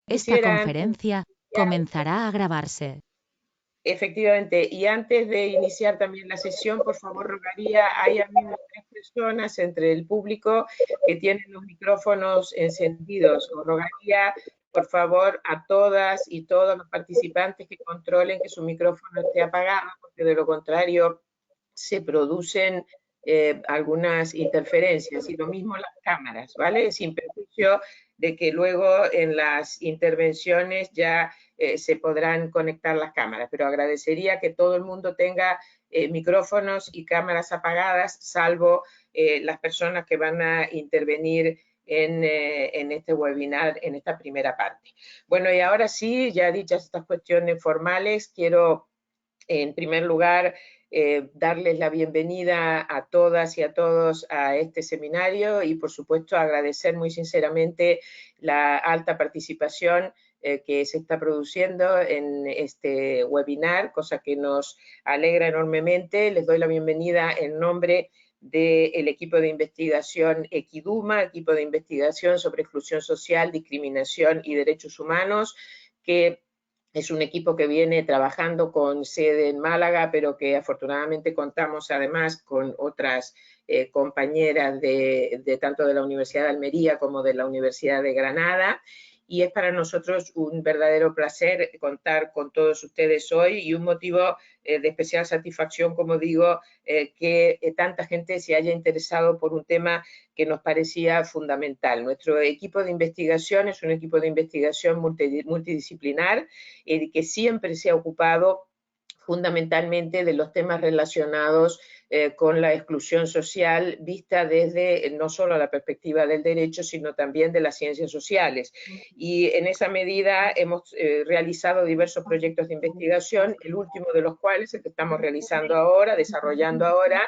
Esta Quisiera antes conferencia comenzará a grabarse. Efectivamente, y antes de iniciar también la sesión, por favor, rogaría, hay al menos 3 personas entre el público que tienen los micrófonos encendidos. Os rogaría, por favor, a todas y todos los participantes que controlen que su micrófono esté apagado, porque de lo contrario se producen algunas interferencias, y lo mismo las cámaras, ¿vale? Sin perjuicio de que luego en las intervenciones ya se podrán conectar las cámaras, pero agradecería que todo el mundo tenga micrófonos y cámaras apagadas, salvo las personas que van a intervenir en este webinar, en esta primera parte. Bueno, y ahora sí, ya dichas estas cuestiones formales, quiero en primer lugar darles la bienvenida a todas y a todos a este seminario y por supuesto agradecer muy sinceramente la alta participación que se está produciendo en este webinar, cosa que nos alegra enormemente. Les doy la bienvenida en nombre del equipo de investigación Equiduma, equipo de investigación sobre exclusión social, discriminación y derechos humanos, que es un equipo que viene trabajando con sede en Málaga, pero que afortunadamente contamos además con otras compañeras de tanto de la Universidad de Almería como de la Universidad de Granada. Y es para nosotros un verdadero placer contar con todos ustedes hoy y un motivo de especial satisfacción, como digo, que tanta gente se haya interesado por un tema que nos parecía fundamental. Nuestro equipo de investigación es un equipo de investigación multidisciplinar que siempre se ha ocupado fundamentalmente de los temas relacionados con la exclusión social vista desde no solo la perspectiva del derecho, sino también de las ciencias sociales. Y en esa medida hemos realizado diversos proyectos de investigación, el último de los cuales, el que estamos realizando ahora, desarrollando ahora,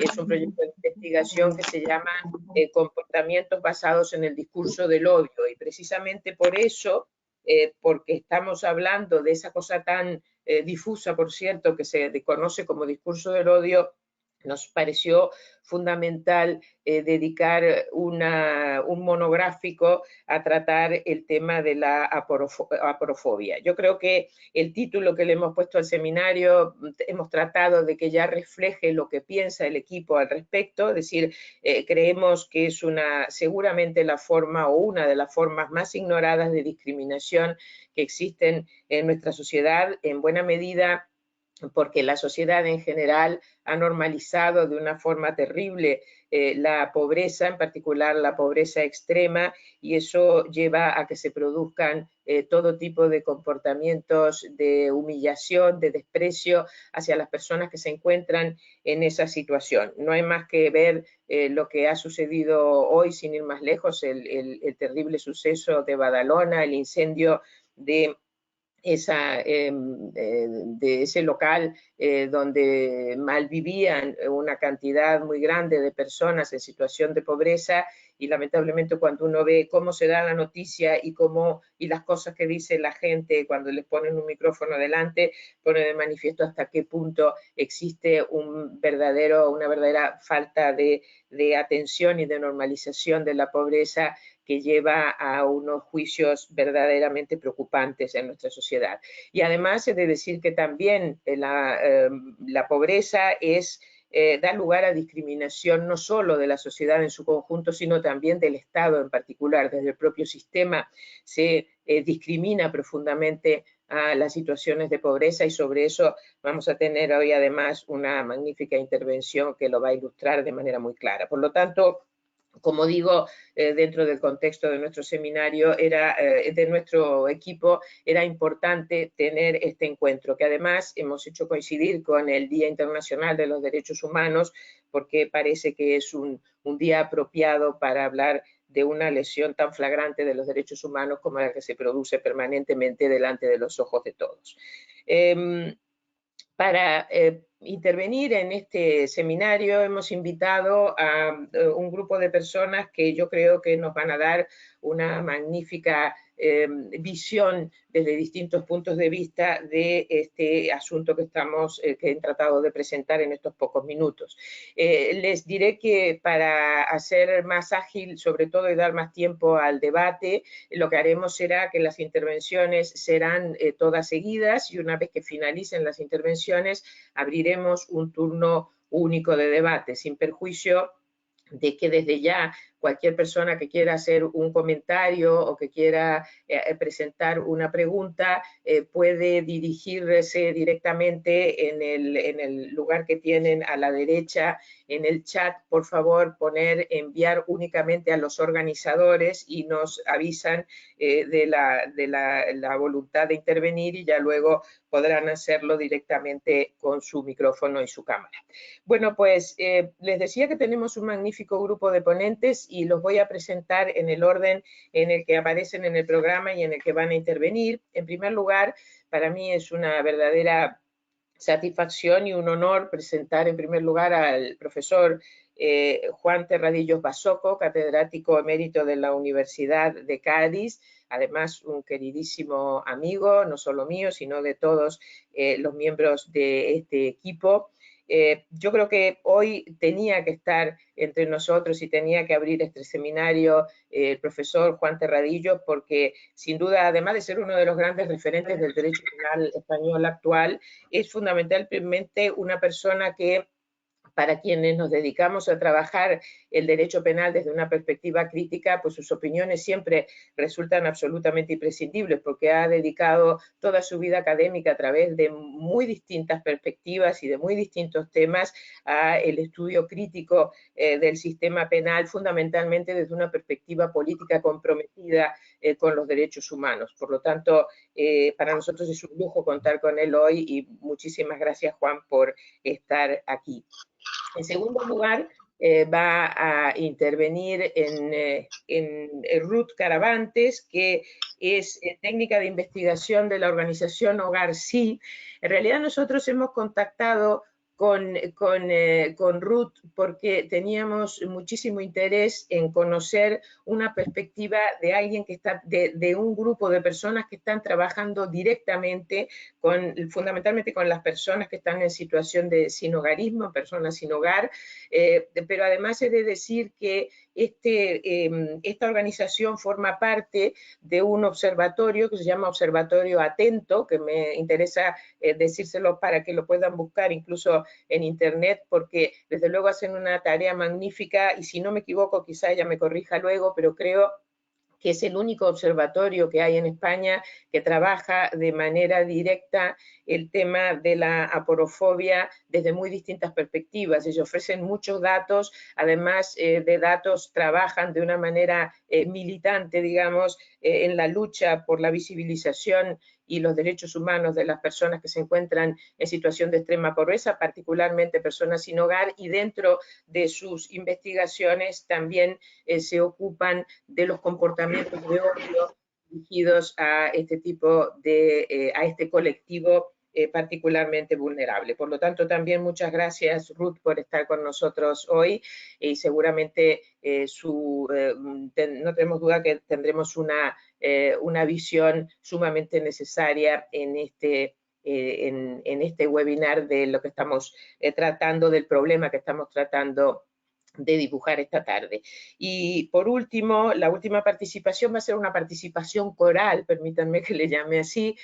es un proyecto de investigación que se llama Comportamientos basados en el discurso del odio. Y precisamente por eso, porque estamos hablando de esa cosa tan difusa, por cierto, que se conoce como discurso del odio, nos pareció fundamental dedicar un monográfico a tratar el tema de la aporofobia. Yo creo que el título que le hemos puesto al seminario hemos tratado de que ya refleje lo que piensa el equipo al respecto, es decir, creemos que es seguramente la forma o una de las formas más ignoradas de discriminación que existen en nuestra sociedad, en buena medida porque la sociedad en general ha normalizado de una forma terrible la pobreza, en particular la pobreza extrema, y eso lleva a que se produzcan todo tipo de comportamientos de humillación, de desprecio hacia las personas que se encuentran en esa situación. No hay más que ver lo que ha sucedido hoy, sin ir más lejos, el terrible suceso de Badalona, el incendio de ese local donde malvivían una cantidad muy grande de personas en situación de pobreza, y lamentablemente cuando uno ve cómo se da la noticia y las cosas que dice la gente cuando les ponen un micrófono delante, pone de manifiesto hasta qué punto existe una verdadera falta de atención y de normalización de la pobreza que lleva a unos juicios verdaderamente preocupantes en nuestra sociedad. Y además he de decir que también la pobreza da lugar a discriminación no solo de la sociedad en su conjunto, sino también del Estado en particular. Desde el propio sistema se discrimina profundamente a las situaciones de pobreza, y sobre eso vamos a tener hoy además una magnífica intervención que lo va a ilustrar de manera muy clara. Por lo tanto, como digo, dentro del contexto de nuestro seminario, de nuestro equipo, era importante tener este encuentro, que además hemos hecho coincidir con el Día Internacional de los Derechos Humanos, porque parece que es un día apropiado para hablar de una lesión tan flagrante de los derechos humanos como la que se produce permanentemente delante de los ojos de todos. Para intervenir en este seminario hemos invitado a un grupo de personas que yo creo que nos van a dar una magnífica visión desde distintos puntos de vista de este asunto que he tratado de presentar en estos pocos minutos. Les diré que para hacer más ágil, sobre todo, y dar más tiempo al debate, lo que haremos será que las intervenciones serán todas seguidas, y una vez que finalicen las intervenciones abriremos un turno único de debate, sin perjuicio de que desde ya cualquier persona que quiera hacer un comentario o que quiera presentar una pregunta puede dirigirse directamente en el lugar que tienen a la derecha en el chat. Por favor, enviar únicamente a los organizadores y nos avisan de la voluntad de intervenir, y ya luego podrán hacerlo directamente con su micrófono y su cámara. Bueno, pues les decía que tenemos un magnífico grupo de ponentes y los voy a presentar en el orden en el que aparecen en el programa y en el que van a intervenir. En primer lugar, para mí es una verdadera satisfacción y un honor presentar en primer lugar al profesor Juan Terradillos Basoco, catedrático emérito de la Universidad de Cádiz, además un queridísimo amigo, no solo mío, sino de todos los miembros de este equipo. Yo creo que hoy tenía que estar entre nosotros y tenía que abrir este seminario el profesor Juan Terradillos, porque sin duda, además de ser uno de los grandes referentes del derecho penal español actual, es fundamentalmente una persona que, para quienes nos dedicamos a trabajar el derecho penal desde una perspectiva crítica, pues sus opiniones siempre resultan absolutamente imprescindibles, porque ha dedicado toda su vida académica a través de muy distintas perspectivas y de muy distintos temas al estudio crítico del sistema penal, fundamentalmente desde una perspectiva política comprometida con los derechos humanos. Por lo tanto, para nosotros es un lujo contar con él hoy, y muchísimas gracias, Juan, por estar aquí. En segundo lugar, va a intervenir en Ruth Caravantes, que es técnica de investigación de la organización Hogar Sí. En realidad nosotros hemos contactado con Ruth porque teníamos muchísimo interés en conocer una perspectiva de alguien que está, de un grupo de personas que están trabajando directamente fundamentalmente con las personas que están en situación de sinhogarismo, personas sin hogar, pero además he de decir que esta organización forma parte de un observatorio que se llama Observatorio Atento, que me interesa decírselo para que lo puedan buscar incluso en internet, porque desde luego hacen una tarea magnífica, y si no me equivoco, quizá ella me corrija luego, pero creo que es el único observatorio que hay en España que trabaja de manera directa el tema de la aporofobia desde muy distintas perspectivas. Ellos ofrecen muchos datos, además de datos, trabajan de una manera militante, digamos, en la lucha por la visibilización y los derechos humanos de las personas que se encuentran en situación de extrema pobreza, particularmente personas sin hogar, y dentro de sus investigaciones también se ocupan de los comportamientos de odio dirigidos a este tipo de, a este colectivo particularmente vulnerable. Por lo tanto, también muchas gracias, Ruth, por estar con nosotros hoy, y seguramente no tenemos duda que tendremos una visión sumamente necesaria en este webinar de lo que estamos tratando, del problema que estamos tratando de dibujar esta tarde. Y por último, la última participación va a ser una participación coral, permítanme que le llame así.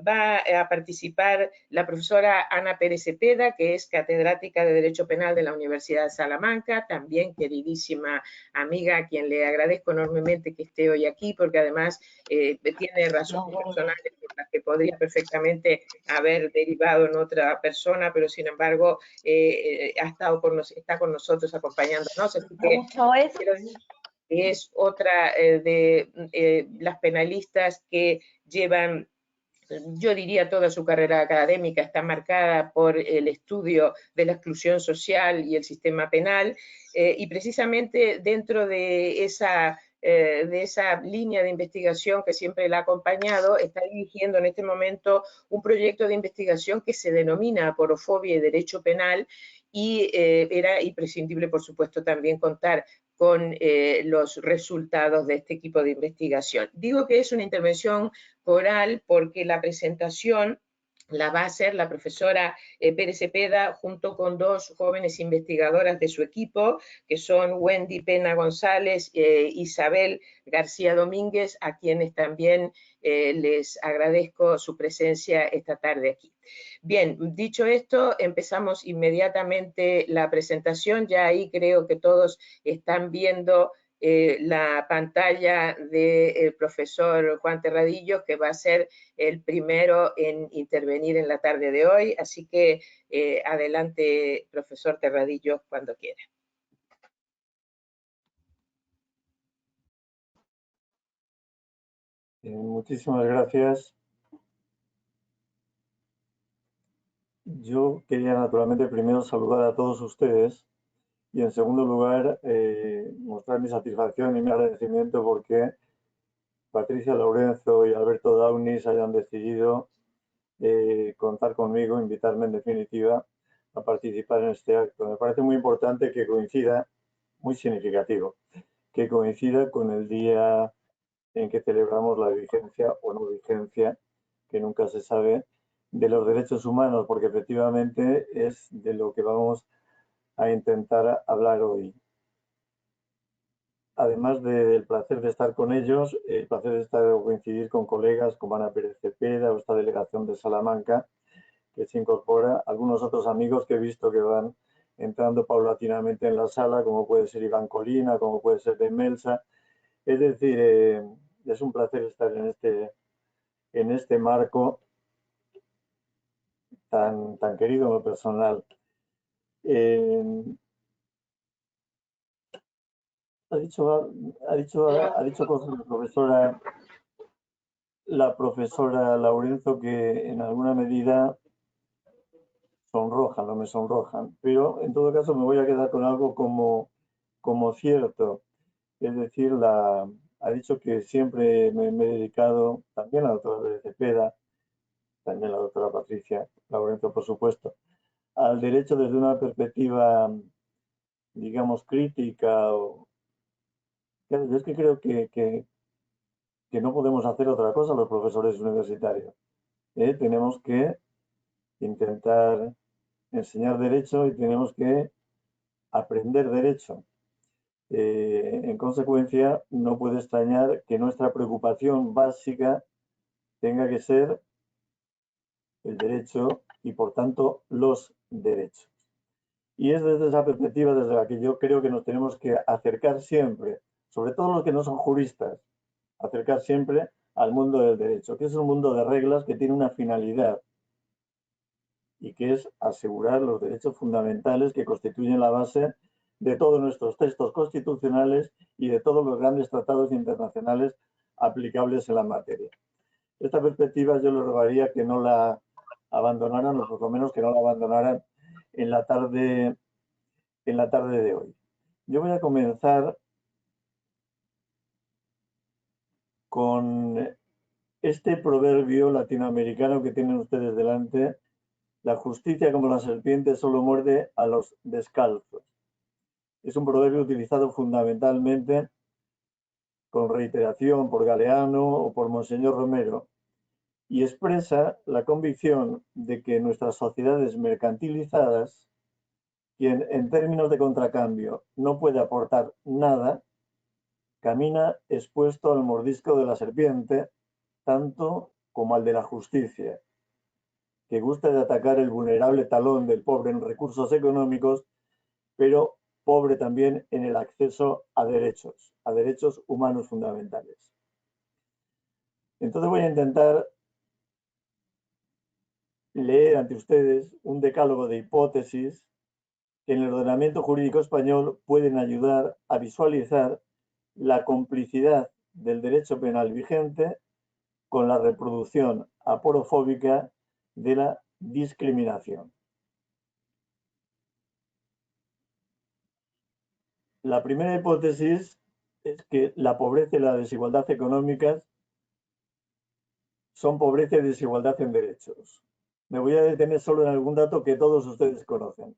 Va a participar la profesora Ana Pérez Cepeda, que es catedrática de Derecho Penal de la Universidad de Salamanca, también queridísima amiga, a quien le agradezco enormemente que esté hoy aquí, porque además tiene razones personales por las que podría perfectamente haber derivado en otra persona, pero sin embargo está con nosotros acompañándonos. Así que es otra de las penalistas que llevan, yo diría, toda su carrera académica está marcada por el estudio de la exclusión social y el sistema penal, y precisamente dentro de esa línea de investigación que siempre la ha acompañado, está dirigiendo en este momento un proyecto de investigación que se denomina Aporofobia y Derecho Penal, y era imprescindible, por supuesto, también contar con los resultados de este equipo de investigación. Digo que es una intervención oral porque la presentación la va a hacer la profesora Pérez Cepeda junto con dos jóvenes investigadoras de su equipo, que son Wendy Pena González e Isabel García Domínguez, a quienes también les agradezco su presencia esta tarde aquí. Bien, dicho esto, empezamos inmediatamente la presentación. Ya ahí creo que todos están viendo la pantalla del profesor Juan Terradillos, que va a ser el primero en intervenir en la tarde de hoy. Así que adelante, profesor Terradillos, cuando quiera. Muchísimas gracias. Yo quería naturalmente primero saludar a todos ustedes y en segundo lugar mostrar mi satisfacción y mi agradecimiento porque Patricia Lorenzo y Alberto Downis hayan decidido contar conmigo, invitarme en definitiva a participar en este acto. Me parece muy importante que coincida, muy significativo, que coincida con el día en que celebramos la vigencia o no vigencia, que nunca se sabe, de los derechos humanos, porque efectivamente es de lo que vamos a intentar hablar hoy. Además del placer de estar con ellos, el placer de estar o coincidir con colegas como Ana Pérez Cepeda o esta delegación de Salamanca, que se incorpora, algunos otros amigos que he visto que van entrando paulatinamente en la sala, como puede ser Iván Colina, como puede ser de Melsa. Es decir, es un placer estar en este marco tan querido en lo personal. Ha dicho cosas la profesora Lorenzo que en alguna medida sonrojan o me sonrojan, pero en todo caso me voy a quedar con algo como cierto. Es decir, ha dicho que siempre me he dedicado, también a la doctora Pérez Cepeda, también la doctora Patricia Lorenzo, por supuesto, al derecho desde una perspectiva, digamos, crítica. Yo es que creo que no podemos hacer otra cosa los profesores universitarios. Tenemos que intentar enseñar derecho y tenemos que aprender derecho. En consecuencia, no puede extrañar que nuestra preocupación básica tenga que ser el derecho y, por tanto, los derechos. Y es desde esa perspectiva desde la que yo creo que nos tenemos que acercar siempre, sobre todo los que no son juristas, acercar siempre al mundo del derecho, que es un mundo de reglas que tiene una finalidad y que es asegurar los derechos fundamentales que constituyen la base de todos nuestros textos constitucionales y de todos los grandes tratados internacionales aplicables en la materia. Esta perspectiva yo le rogaría que no la abandonaran, o por lo menos que no la abandonaran en la tarde de hoy. Yo voy a comenzar con este proverbio latinoamericano que tienen ustedes delante: la justicia, como la serpiente, solo muerde a los descalzos. Es un proverbio utilizado fundamentalmente con reiteración por Galeano o por Monseñor Romero y expresa la convicción de que nuestras sociedades mercantilizadas, quien en términos de contracambio no puede aportar nada, camina expuesto al mordisco de la serpiente, tanto como al de la justicia, que gusta de atacar el vulnerable talón del pobre en recursos económicos, pero pobre también en el acceso a derechos humanos fundamentales. Entonces voy a intentar leer ante ustedes un decálogo de hipótesis que en el ordenamiento jurídico español pueden ayudar a visualizar la complicidad del derecho penal vigente con la reproducción aporofóbica de la discriminación. La primera hipótesis es que la pobreza y la desigualdad económicas son pobreza y desigualdad en derechos. Me voy a detener solo en algún dato que todos ustedes conocen.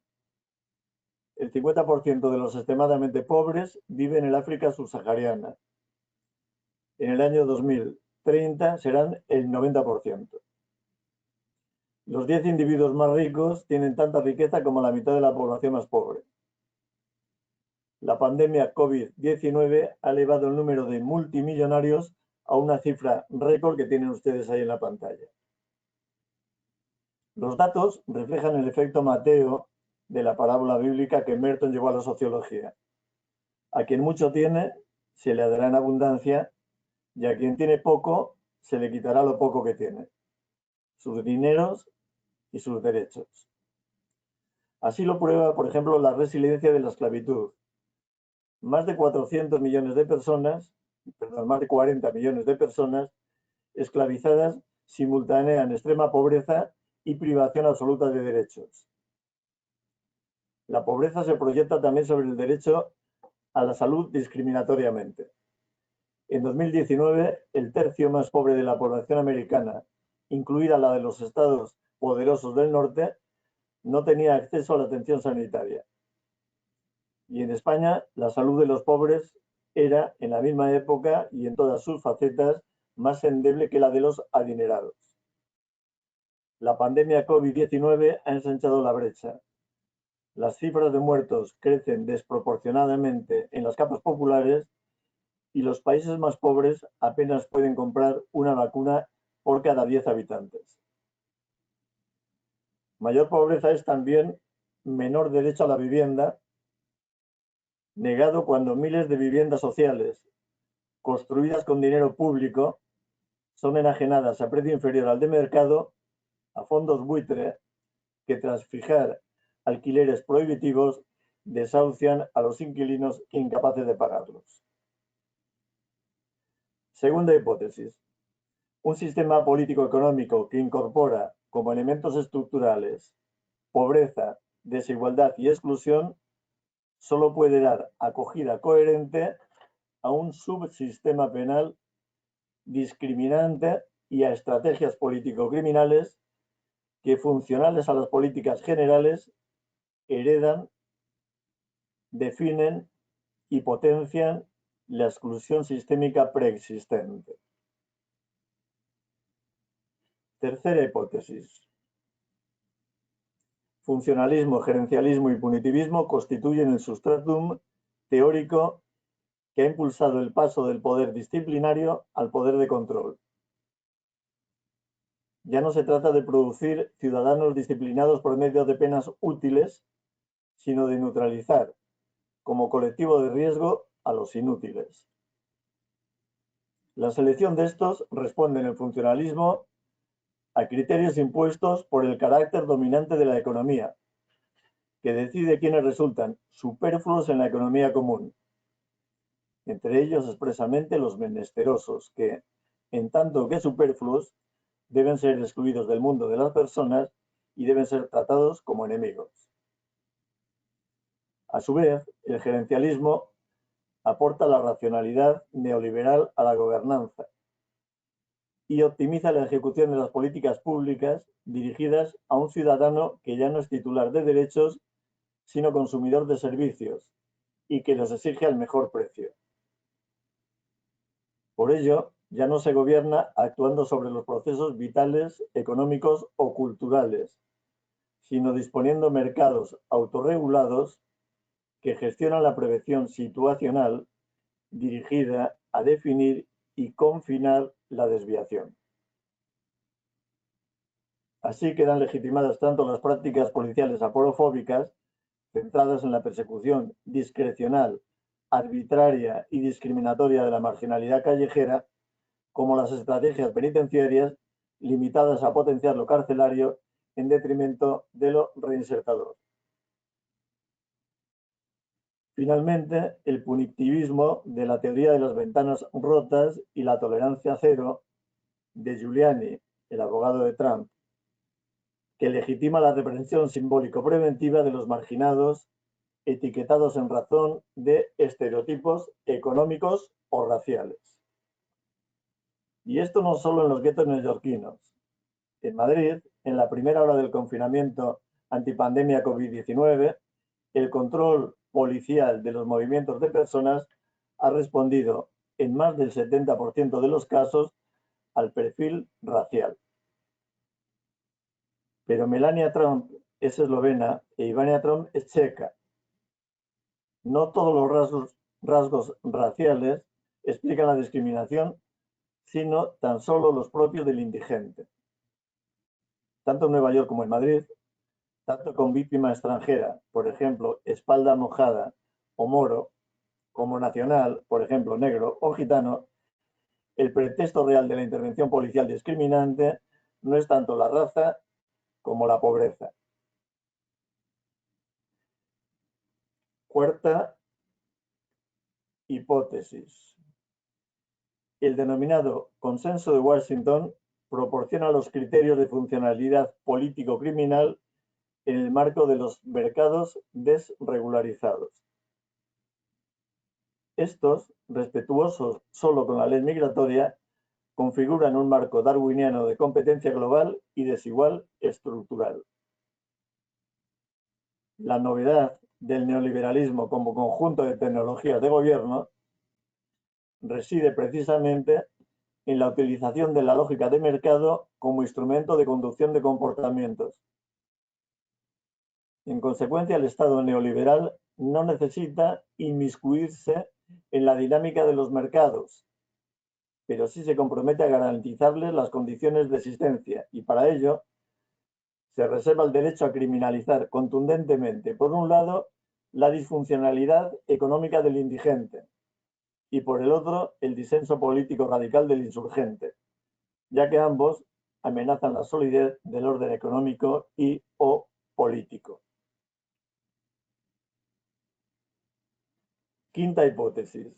el 50% de los extremadamente pobres vive en el África subsahariana. En el año 2030 serán el 90%. Los 10 individuos más ricos tienen tanta riqueza como la mitad de la población más pobre. La pandemia COVID-19 ha elevado el número de multimillonarios a una cifra récord que tienen ustedes ahí en la pantalla. Los datos reflejan el efecto Mateo de la parábola bíblica que Merton llevó a la sociología. A quien mucho tiene, se le dará en abundancia, y a quien tiene poco, se le quitará lo poco que tiene, sus dineros y sus derechos. Así lo prueba, por ejemplo, la resiliencia de la esclavitud. Más de 400 millones de personas, más de 40 millones de personas esclavizadas simultánea en extrema pobreza y privación absoluta de derechos. La pobreza se proyecta también sobre el derecho a la salud discriminatoriamente. En 2019, el tercio más pobre de la población americana, incluida la de los estados poderosos del norte, no tenía acceso a la atención sanitaria. Y en España, la salud de los pobres era, en la misma época y en todas sus facetas, más endeble que la de los adinerados. La pandemia COVID-19 ha ensanchado la brecha. Las cifras de muertos crecen desproporcionadamente en las capas populares y los países más pobres apenas pueden comprar una vacuna por cada 10 habitantes. Mayor pobreza es también menor derecho a la vivienda, negado cuando miles de viviendas sociales, construidas con dinero público, son enajenadas a precio inferior al de mercado a fondos buitre que tras fijar alquileres prohibitivos desahucian a los inquilinos incapaces de pagarlos. Segunda hipótesis. Un sistema político-económico que incorpora como elementos estructurales pobreza, desigualdad y exclusión solo puede dar acogida coherente a un subsistema penal discriminante y a estrategias político-criminales que, funcionales a las políticas generales, heredan, definen y potencian la exclusión sistémica preexistente. Tercera hipótesis. Funcionalismo, gerencialismo y punitivismo constituyen el sustratum teórico que ha impulsado el paso del poder disciplinario al poder de control. Ya no se trata de producir ciudadanos disciplinados por medio de penas útiles, sino de neutralizar como colectivo de riesgo a los inútiles. La selección de estos responde en el funcionalismo a criterios impuestos por el carácter dominante de la economía, que decide quiénes resultan superfluos en la economía común, entre ellos expresamente los menesterosos, que, en tanto que superfluos, deben ser excluidos del mundo de las personas y deben ser tratados como enemigos. A su vez, el gerencialismo aporta la racionalidad neoliberal a la gobernanza y optimiza la ejecución de las políticas públicas dirigidas a un ciudadano que ya no es titular de derechos, sino consumidor de servicios y que les exige al mejor precio. Por ello, ya no se gobierna actuando sobre los procesos vitales, económicos o culturales, sino disponiendo mercados autorregulados que gestionan la prevención situacional dirigida a definir y confinar la desviación. Así quedan legitimadas tanto las prácticas policiales aporofóbicas, centradas en la persecución discrecional, arbitraria y discriminatoria de la marginalidad callejera, como las estrategias penitenciarias limitadas a potenciar lo carcelario en detrimento de lo reinsertador. Finalmente, el punitivismo de la teoría de las ventanas rotas y la tolerancia cero de Giuliani, el abogado de Trump, que legitima la represión simbólico-preventiva de los marginados etiquetados en razón de estereotipos económicos o raciales. Y esto no solo en los guetos neoyorquinos. En Madrid, en la primera hora del confinamiento antipandemia COVID-19, el control policial de los movimientos de personas ha respondido en más del 70% de los casos al perfil racial. Pero Melania Trump es eslovena e Ivania Trump es checa. No todos los rasgos raciales explican la discriminación, sino tan solo los propios del indigente. Tanto en Nueva York como en Madrid, tanto con víctima extranjera, por ejemplo, espalda mojada o moro, como nacional, por ejemplo, negro o gitano, el pretexto real de la intervención policial discriminante no es tanto la raza como la pobreza. Cuarta hipótesis. El denominado Consenso de Washington proporciona los criterios de funcionalidad político-criminal en el marco de los mercados desregularizados. Estos, respetuosos solo con la ley migratoria, configuran un marco darwiniano de competencia global y desigual estructural. La novedad del neoliberalismo como conjunto de tecnologías de gobierno reside precisamente en la utilización de la lógica de mercado como instrumento de conducción de comportamientos. En consecuencia, el Estado neoliberal no necesita inmiscuirse en la dinámica de los mercados, pero sí se compromete a garantizarles las condiciones de existencia y para ello se reserva el derecho a criminalizar contundentemente, por un lado, la disfuncionalidad económica del indigente y por el otro, el disenso político radical del insurgente, ya que ambos amenazan la solidez del orden económico y o político. Quinta hipótesis.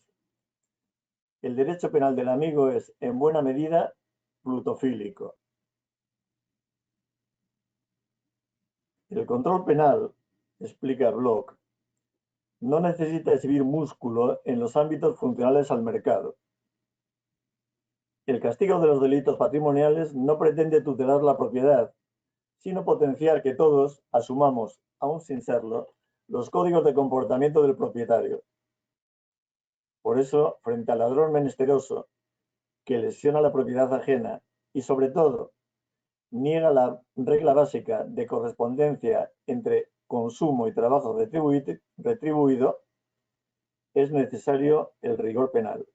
El derecho penal del amigo es, en buena medida, plutofílico. El control penal, explica Bloch, no necesita exhibir músculo en los ámbitos funcionales al mercado. El castigo de los delitos patrimoniales no pretende tutelar la propiedad, sino potenciar que todos asumamos, aún sin serlo, los códigos de comportamiento del propietario. Por eso, frente al ladrón menesteroso que lesiona la propiedad ajena y, sobre todo, niega la regla básica de correspondencia entre consumo y trabajo retribuido, es necesario el rigor penal.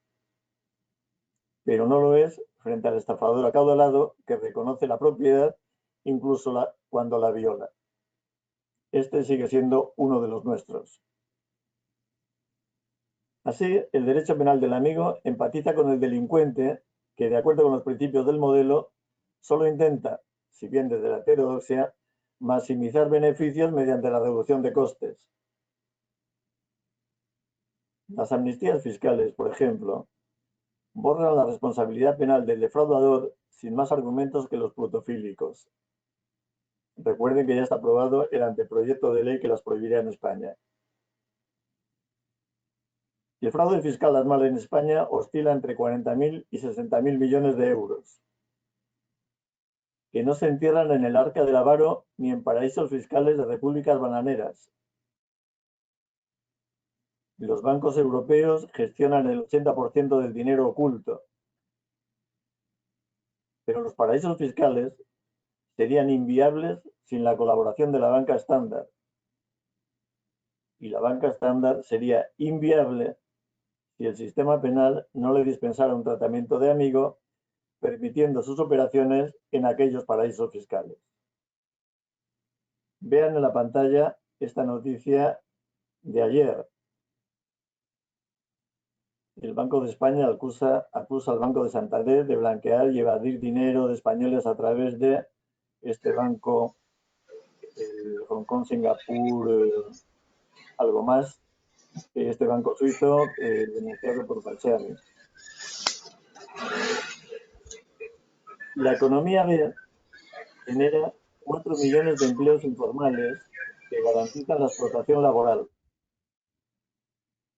Pero no lo es frente al estafador acaudalado que reconoce la propiedad incluso cuando la viola. Este sigue siendo uno de los nuestros. Así, el derecho penal del amigo empatiza con el delincuente que, de acuerdo con los principios del modelo, solo intenta, si bien desde la heterodoxia, maximizar beneficios mediante la reducción de costes. Las amnistías fiscales, por ejemplo, borran la responsabilidad penal del defraudador sin más argumentos que los plutofílicos. Recuerden que ya está aprobado el anteproyecto de ley que las prohibirá en España. El fraude fiscal anual en España oscila entre 40.000 y 60.000 millones de euros, que no se entierran en el arca del avaro ni en paraísos fiscales de repúblicas bananeras. Los bancos europeos gestionan el 80% del dinero oculto, pero los paraísos fiscales serían inviables sin la colaboración de la banca estándar. Y la banca estándar sería inviable si el sistema penal no le dispensara un tratamiento de amigo, permitiendo sus operaciones en aquellos paraísos fiscales. Vean en la pantalla esta noticia de ayer. El Banco de España acusa al Banco de Santander de blanquear y evadir dinero de españoles a través de este banco, Hong Kong, Singapur, algo más, este banco suizo denunciado por falsear. La economía genera 4 millones de empleos informales que garantizan la explotación laboral.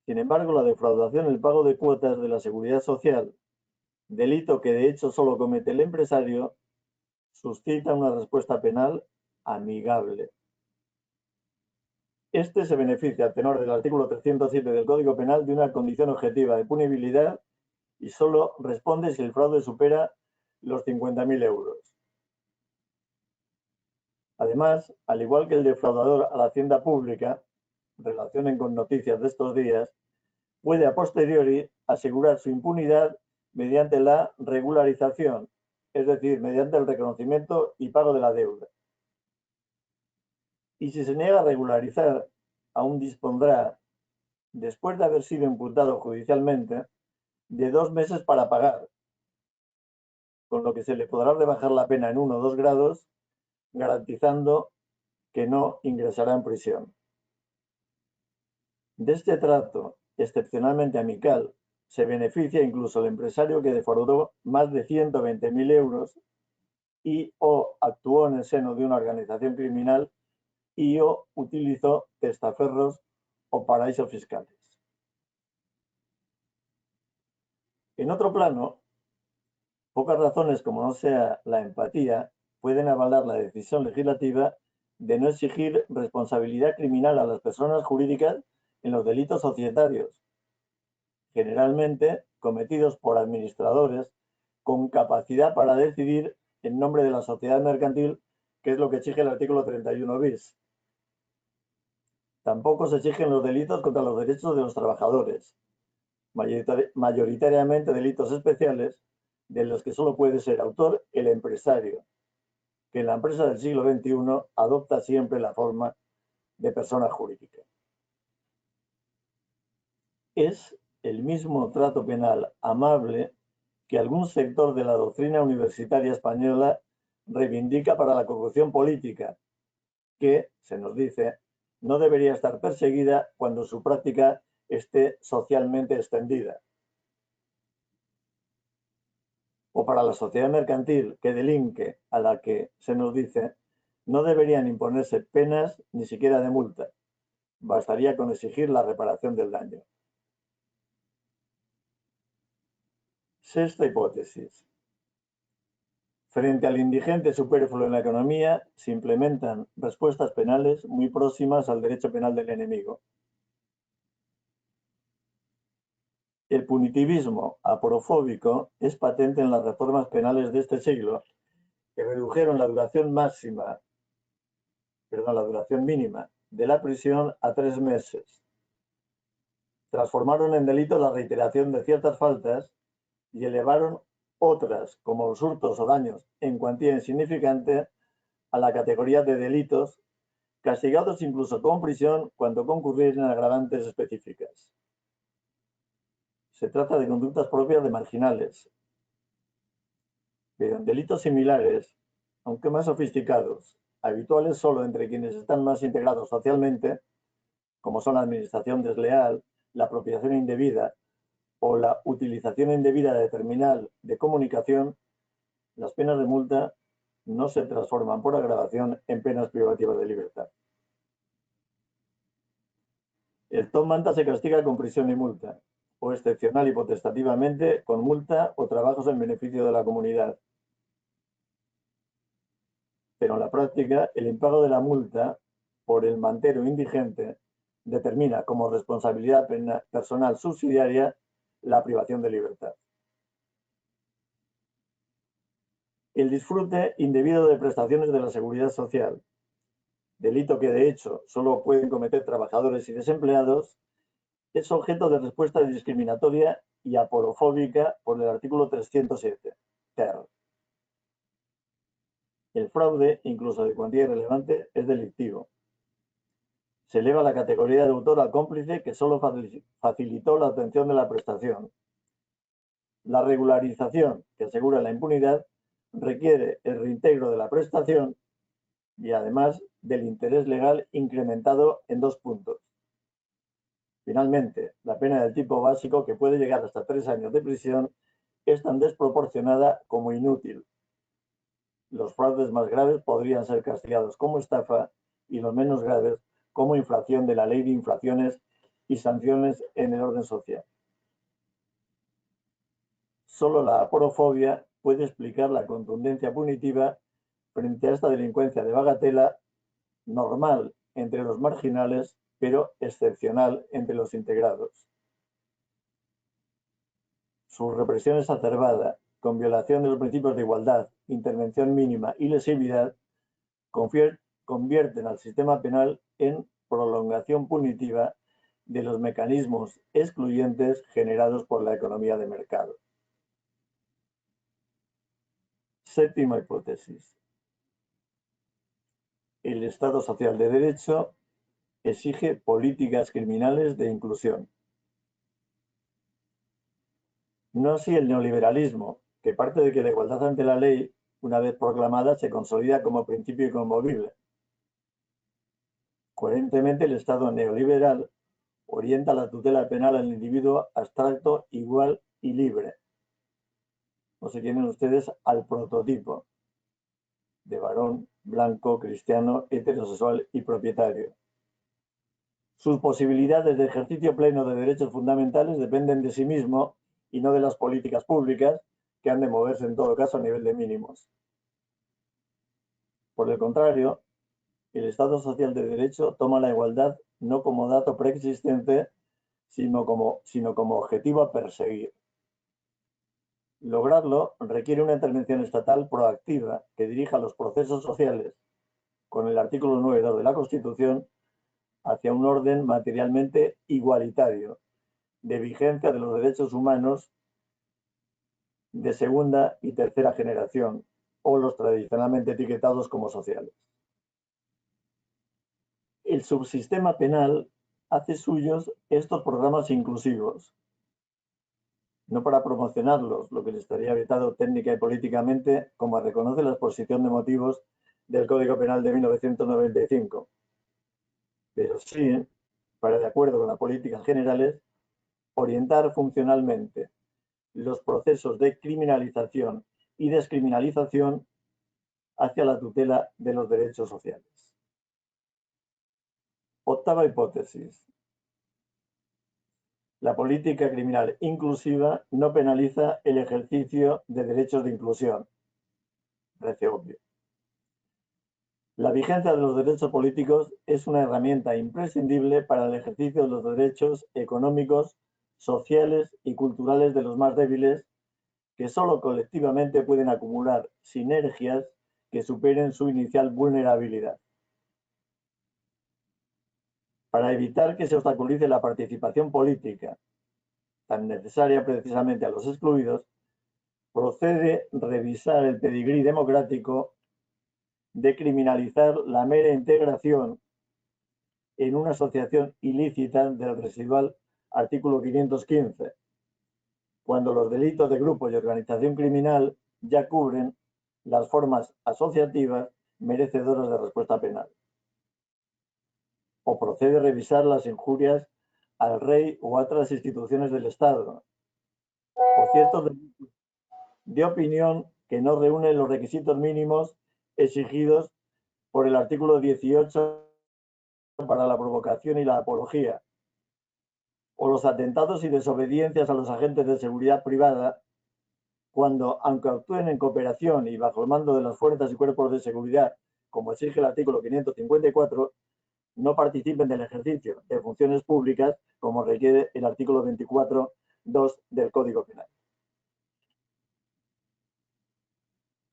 Sin embargo, la defraudación en el pago de cuotas de la seguridad social, delito que de hecho solo comete el empresario, suscita una respuesta penal amigable. Este se beneficia, a tenor del artículo 307 del Código Penal, de una condición objetiva de punibilidad y solo responde si el fraude supera los 50.000 euros. Además, al igual que el defraudador a la hacienda pública, relacionen con noticias de estos días, puede a posteriori asegurar su impunidad mediante la regularización, es decir, mediante el reconocimiento y pago de la deuda. Y si se niega a regularizar, aún dispondrá, después de haber sido imputado judicialmente, de 2 meses para pagar, con lo que se le podrá rebajar la pena en 1 o 2 grados, garantizando que no ingresará en prisión. De este trato excepcionalmente amical se beneficia incluso el empresario que defraudó más de 120.000 euros y o actuó en el seno de una organización criminal y o utilizó testaferros o paraísos fiscales. En otro plano, pocas razones como no sea la empatía pueden avalar la decisión legislativa de no exigir responsabilidad criminal a las personas jurídicas en los delitos societarios, generalmente cometidos por administradores con capacidad para decidir en nombre de la sociedad mercantil, que es lo que exige el artículo 31 bis. Tampoco se exigen los delitos contra los derechos de los trabajadores, mayoritariamente delitos especiales de los que solo puede ser autor el empresario, que en la empresa del siglo XXI adopta siempre la forma de persona jurídica. Es el mismo trato penal amable que algún sector de la doctrina universitaria española reivindica para la corrupción política, que, se nos dice, no debería estar perseguida cuando su práctica esté socialmente extendida. O para la sociedad mercantil que delinque, a la que, se nos dice, no deberían imponerse penas ni siquiera de multa. Bastaría con exigir la reparación del daño. Sexta hipótesis. Frente al indigente superfluo en la economía, se implementan respuestas penales muy próximas al derecho penal del enemigo. El punitivismo aporofóbico es patente en las reformas penales de este siglo, que redujeron la duración mínima de la prisión a 3 meses. Transformaron en delito la reiteración de ciertas faltas y elevaron otras, como los hurtos o daños en cuantía insignificante, a la categoría de delitos, castigados incluso con prisión cuando concurrieran agravantes específicas. Se trata de conductas propias de marginales, pero en delitos similares, aunque más sofisticados, habituales solo entre quienes están más integrados socialmente, como son la administración desleal, la apropiación indebida o la utilización indebida de terminal de comunicación, las penas de multa no se transforman por agravación en penas privativas de libertad. El top manta se castiga con prisión y multa, o excepcional y potestativamente con multa o trabajos en beneficio de la comunidad. Pero en la práctica, el impago de la multa por el mantero indigente determina como responsabilidad personal subsidiaria la privación de libertad. El disfrute indebido de prestaciones de la seguridad social, delito que de hecho solo pueden cometer trabajadores y desempleados, es objeto de respuesta discriminatoria y aporofóbica por el artículo 307, ter. El fraude, incluso de cuantía irrelevante, es delictivo. Se eleva la categoría de autor al cómplice que solo facilitó la obtención de la prestación. La regularización, que asegura la impunidad, requiere el reintegro de la prestación y además del interés legal incrementado en 2 puntos. Finalmente, la pena del tipo básico, que puede llegar hasta 3 años de prisión, es tan desproporcionada como inútil. Los fraudes más graves podrían ser castigados como estafa y los menos graves como infracción de la ley de infracciones y sanciones en el orden social. Solo la aporofobia puede explicar la contundencia punitiva frente a esta delincuencia de bagatela normal entre los marginales pero excepcional entre los integrados. Su represión exacerbada, con violación de los principios de igualdad, intervención mínima y lesividad, convierten al sistema penal en prolongación punitiva de los mecanismos excluyentes generados por la economía de mercado. Séptima hipótesis. El Estado social de derecho exige políticas criminales de inclusión. No así el neoliberalismo, que parte de que la igualdad ante la ley, una vez proclamada, se consolida como principio inconmovible. Coherentemente, el Estado neoliberal orienta la tutela penal al individuo abstracto, igual y libre. O si tienen ustedes al prototipo de varón blanco, cristiano, heterosexual y propietario. Sus posibilidades de ejercicio pleno de derechos fundamentales dependen de sí mismo y no de las políticas públicas, que han de moverse en todo caso a nivel de mínimos. Por el contrario, el Estado social de derecho toma la igualdad no como dato preexistente, sino como objetivo a perseguir. Lograrlo requiere una intervención estatal proactiva que dirija los procesos sociales, con el artículo 9.2 de la Constitución, hacia un orden materialmente igualitario, de vigencia de los derechos humanos de segunda y tercera generación, o los tradicionalmente etiquetados como sociales. El subsistema penal hace suyos estos programas inclusivos, no para promocionarlos, lo que le estaría vetado técnica y políticamente, como reconoce la exposición de motivos del Código Penal de 1995, pero sí, para, de acuerdo con las políticas generales, orientar funcionalmente los procesos de criminalización y descriminalización hacia la tutela de los derechos sociales. Octava hipótesis. La política criminal inclusiva no penaliza el ejercicio de derechos de inclusión. Parece obvio. La vigencia de los derechos políticos es una herramienta imprescindible para el ejercicio de los derechos económicos, sociales y culturales de los más débiles, que solo colectivamente pueden acumular sinergias que superen su inicial vulnerabilidad. Para evitar que se obstaculice la participación política, tan necesaria precisamente a los excluidos, procede revisar el pedigrí democrático de criminalizar la mera integración en una asociación ilícita del residual artículo 515, cuando los delitos de grupo y organización criminal ya cubren las formas asociativas merecedoras de respuesta penal. O procede revisar las injurias al rey o a otras instituciones del Estado, o ciertos delitos de opinión que no reúnen los requisitos mínimos exigidos por el artículo 18 para la provocación y la apología, o los atentados y desobediencias a los agentes de seguridad privada, cuando, aunque actúen en cooperación y bajo el mando de las fuerzas y cuerpos de seguridad, como exige el artículo 554, no participen del ejercicio de funciones públicas, como requiere el artículo 24.2 del Código Penal.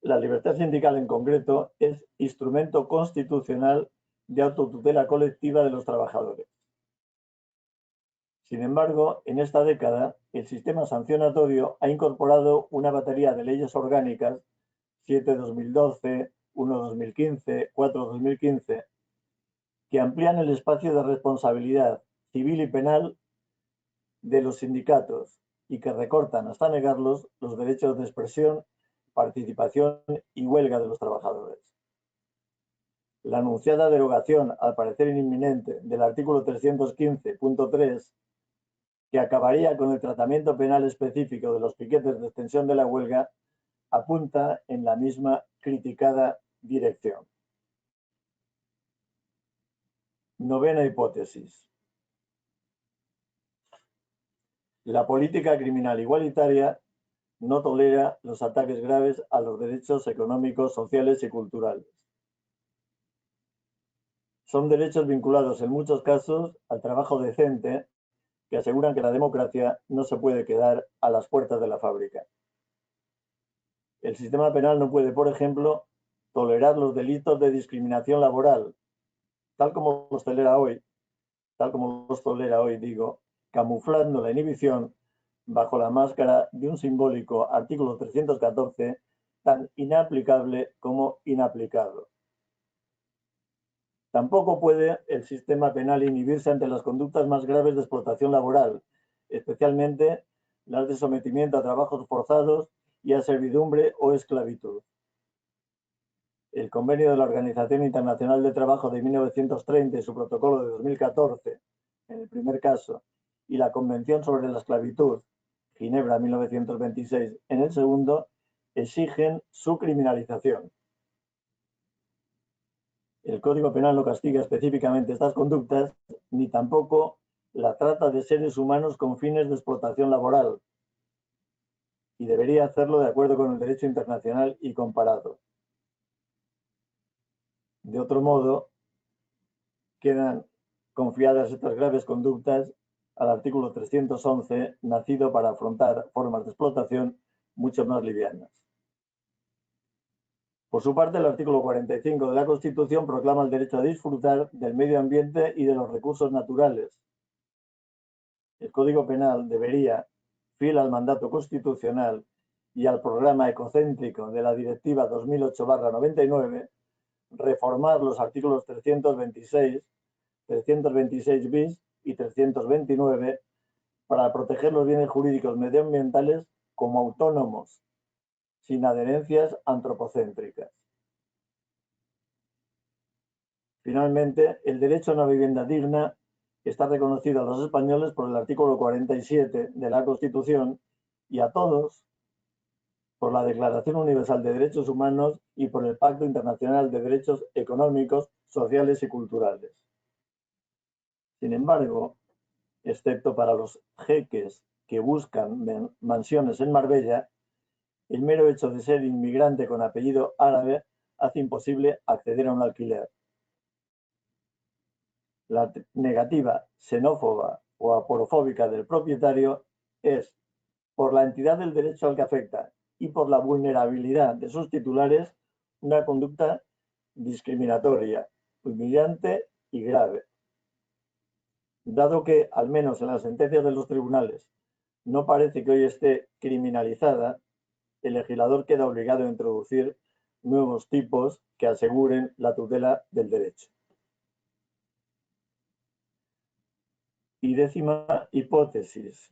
La libertad sindical en concreto es instrumento constitucional de autotutela colectiva de los trabajadores. Sin embargo, en esta década, el sistema sancionatorio ha incorporado una batería de leyes orgánicas, 7/2012, 1/2015, 4/2015, que amplían el espacio de responsabilidad civil y penal de los sindicatos y que recortan, hasta negarlos, los derechos de expresión, participación y huelga de los trabajadores. La anunciada derogación, al parecer inminente, del artículo 315.3, que acabaría con el tratamiento penal específico de los piquetes de extensión de la huelga, apunta en la misma criticada dirección. Novena hipótesis. La política criminal igualitaria no tolera los ataques graves a los derechos económicos, sociales y culturales. son derechos vinculados en muchos casos al trabajo decente, que aseguran que la democracia no se puede quedar a las puertas de la fábrica. El sistema penal no puede, por ejemplo, tolerar los delitos de discriminación laboral, tal como los tolera hoy, camuflando la inhibición bajo la máscara de un simbólico artículo 314 tan inaplicable como inaplicado. Tampoco puede el sistema penal inhibirse ante las conductas más graves de explotación laboral, especialmente las de sometimiento a trabajos forzados y a servidumbre o esclavitud. El convenio de la Organización Internacional del Trabajo de 1930 y su protocolo de 2014, en el primer caso, y la Convención sobre la Esclavitud, Ginebra 1926, en el segundo, exigen su criminalización. El Código Penal no castiga específicamente estas conductas, ni tampoco la trata de seres humanos con fines de explotación laboral, y debería hacerlo de acuerdo con el derecho internacional y comparado. De otro modo, quedan confiadas estas graves conductas al artículo 311, nacido para afrontar formas de explotación mucho más livianas. Por su parte, el artículo 45 de la Constitución proclama el derecho a disfrutar del medio ambiente y de los recursos naturales. El Código Penal debería, fiel al mandato constitucional y al programa ecocéntrico de la Directiva 2008/99, reformar los artículos 326, 326 bis y 329 para proteger los bienes jurídicos medioambientales como autónomos, sin adherencias antropocéntricas. Finalmente, el derecho a una vivienda digna está reconocido a los españoles por el artículo 47 de la Constitución y a todos por la Declaración Universal de Derechos Humanos y por el Pacto Internacional de Derechos Económicos, Sociales y Culturales. Sin embargo, excepto para los jeques que buscan mansiones en Marbella, el mero hecho de ser inmigrante con apellido árabe hace imposible acceder a un alquiler. La negativa xenófoba o aporofóbica del propietario es, por la entidad del derecho al que afecta y por la vulnerabilidad de sus titulares, una conducta discriminatoria, humillante y grave. Dado que, al menos en las sentencias de los tribunales, no parece que hoy esté criminalizada, el legislador queda obligado a introducir nuevos tipos que aseguren la tutela del derecho. Y décima hipótesis.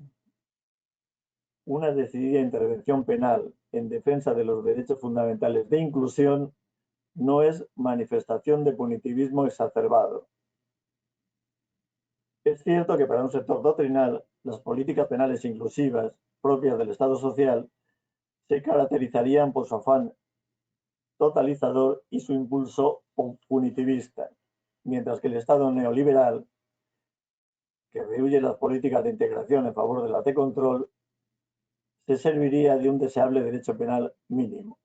Una decidida intervención penal en defensa de los derechos fundamentales de inclusión no es manifestación de punitivismo exacerbado. Es cierto que para un sector doctrinal, las políticas penales inclusivas propias del Estado social se caracterizarían por su afán totalizador y su impulso punitivista, mientras que el Estado neoliberal, que rehuye las políticas de integración en favor de las de control, se serviría de un deseable derecho penal mínimo.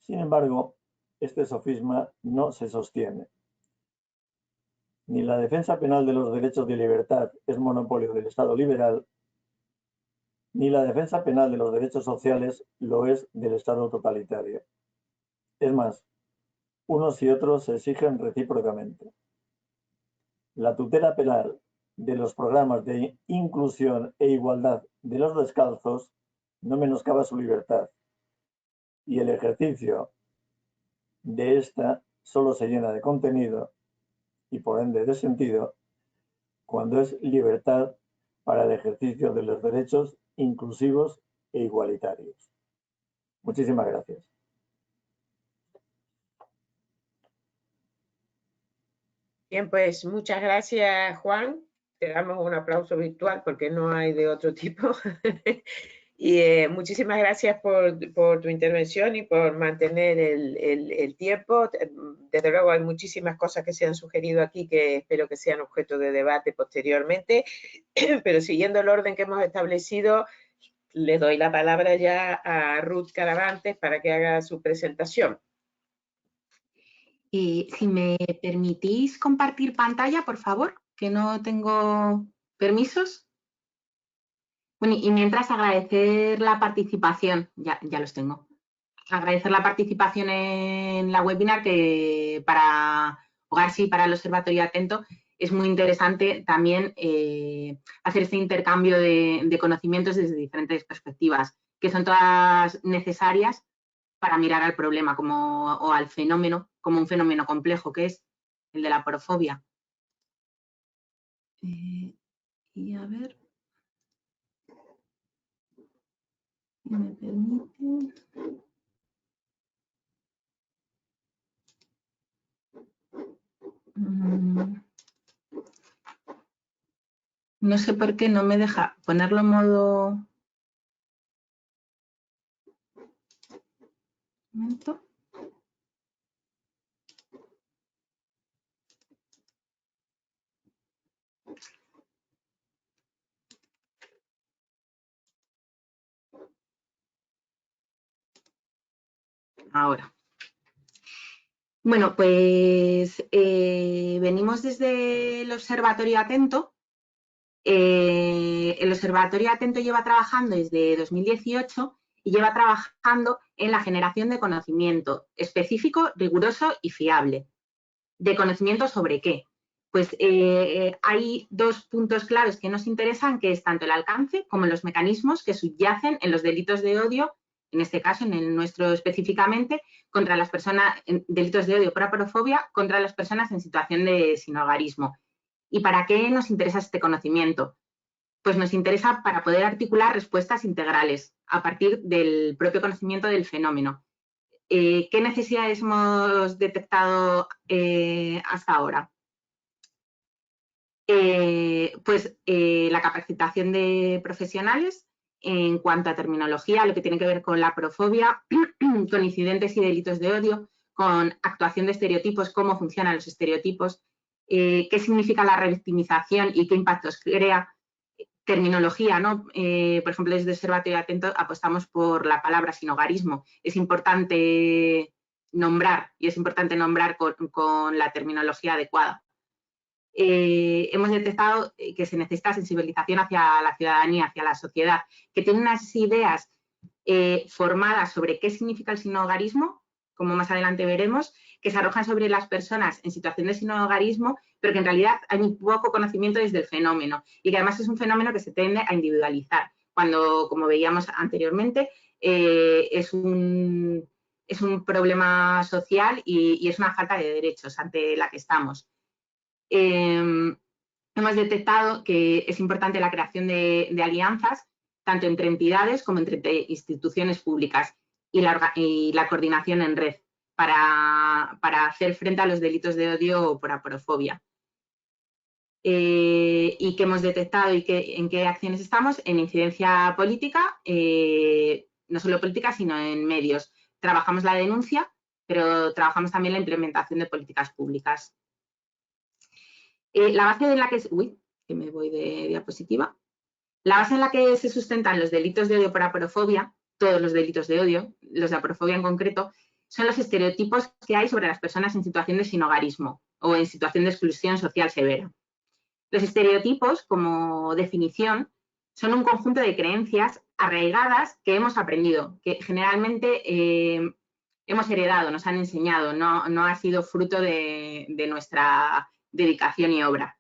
Sin embargo, este sofisma no se sostiene. Ni la defensa penal de los derechos de libertad es monopolio del Estado liberal, ni la defensa penal de los derechos sociales lo es del Estado totalitario. Es más, unos y otros se exigen recíprocamente. La tutela penal de los programas de inclusión e igualdad de los descalzos no menoscaba su libertad, y el ejercicio de esta solo se llena de contenido y por ende de sentido cuando es libertad para el ejercicio de los derechos inclusivos e igualitarios. Muchísimas gracias. Bien, pues muchas gracias, Juan. Te damos un aplauso virtual porque no hay de otro tipo. Y muchísimas gracias por tu intervención y por mantener el tiempo. Desde luego hay muchísimas cosas que se han sugerido aquí que espero que sean objeto de debate posteriormente, pero siguiendo el orden que hemos establecido, le doy la palabra ya a Ruth Caravantes para que haga su presentación. Si me permitís compartir pantalla, por favor, que no tengo permisos. Bueno, y mientras agradecer la participación, ya los tengo. Agradecer la participación en la webinar, que para Hogar Sí, para el Observatorio Atento, es muy interesante también hacer este intercambio de conocimientos desde diferentes perspectivas, que son todas necesarias para mirar al problema o al fenómeno como un fenómeno complejo, que es el de la aporofobia. Y a ver, si me permiten. No sé por qué no me deja ponerlo en modo... Un momento. Ahora. Bueno, pues venimos desde el Observatorio Atento. El Observatorio Atento lleva trabajando desde 2018 y lleva trabajando en la generación de conocimiento específico, riguroso y fiable. ¿De conocimiento sobre qué? Pues hay dos puntos claves que nos interesan, que es tanto el alcance como los mecanismos que subyacen en los delitos de odio, en este caso, en el nuestro específicamente, contra las personas, delitos de odio por aporofobia, contra las personas en situación de sinhogarismo. ¿Y para qué nos interesa este conocimiento? Pues nos interesa para poder articular respuestas integrales a partir del propio conocimiento del fenómeno. ¿Qué necesidades hemos detectado hasta ahora? Pues la capacitación de profesionales en cuanto a terminología, lo que tiene que ver con la aporofobia, con incidentes y delitos de odio, con actuación de estereotipos, cómo funcionan los estereotipos, qué significa la revictimización y qué impactos crea. Terminología, ¿no? Por ejemplo, desde Observatorio Atento apostamos por la palabra sinhogarismo. Es importante nombrar, y es importante nombrar con la terminología adecuada. Hemos detectado que se necesita sensibilización hacia la ciudadanía, hacia la sociedad, que tiene unas ideas formadas sobre qué significa el sinhogarismo, como más adelante veremos, que se arrojan sobre las personas en situación de sinhogarismo, pero que en realidad hay muy poco conocimiento desde el fenómeno y que además es un fenómeno que se tiende a individualizar, cuando, como veíamos anteriormente, es un problema social y es una falta de derechos ante la que estamos. Hemos detectado que es importante la creación de alianzas, tanto entre entidades como entre instituciones públicas y la coordinación en red para hacer frente a los delitos de odio por aporofobia. Y que hemos detectado y en qué acciones estamos en incidencia política, no solo política, sino en medios. Trabajamos la denuncia, pero trabajamos también la implementación de políticas públicas. La base en la que... Uy, que me voy de diapositiva. La base en la que se sustentan los delitos de odio por aporofobia, todos los delitos de odio, los de aporofobia en concreto, son los estereotipos que hay sobre las personas en situación de sinhogarismo o en situación de exclusión social severa. Los estereotipos, como definición, son un conjunto de creencias arraigadas que hemos aprendido, que generalmente hemos heredado, nos han enseñado, no ha sido fruto de nuestra dedicación y obra.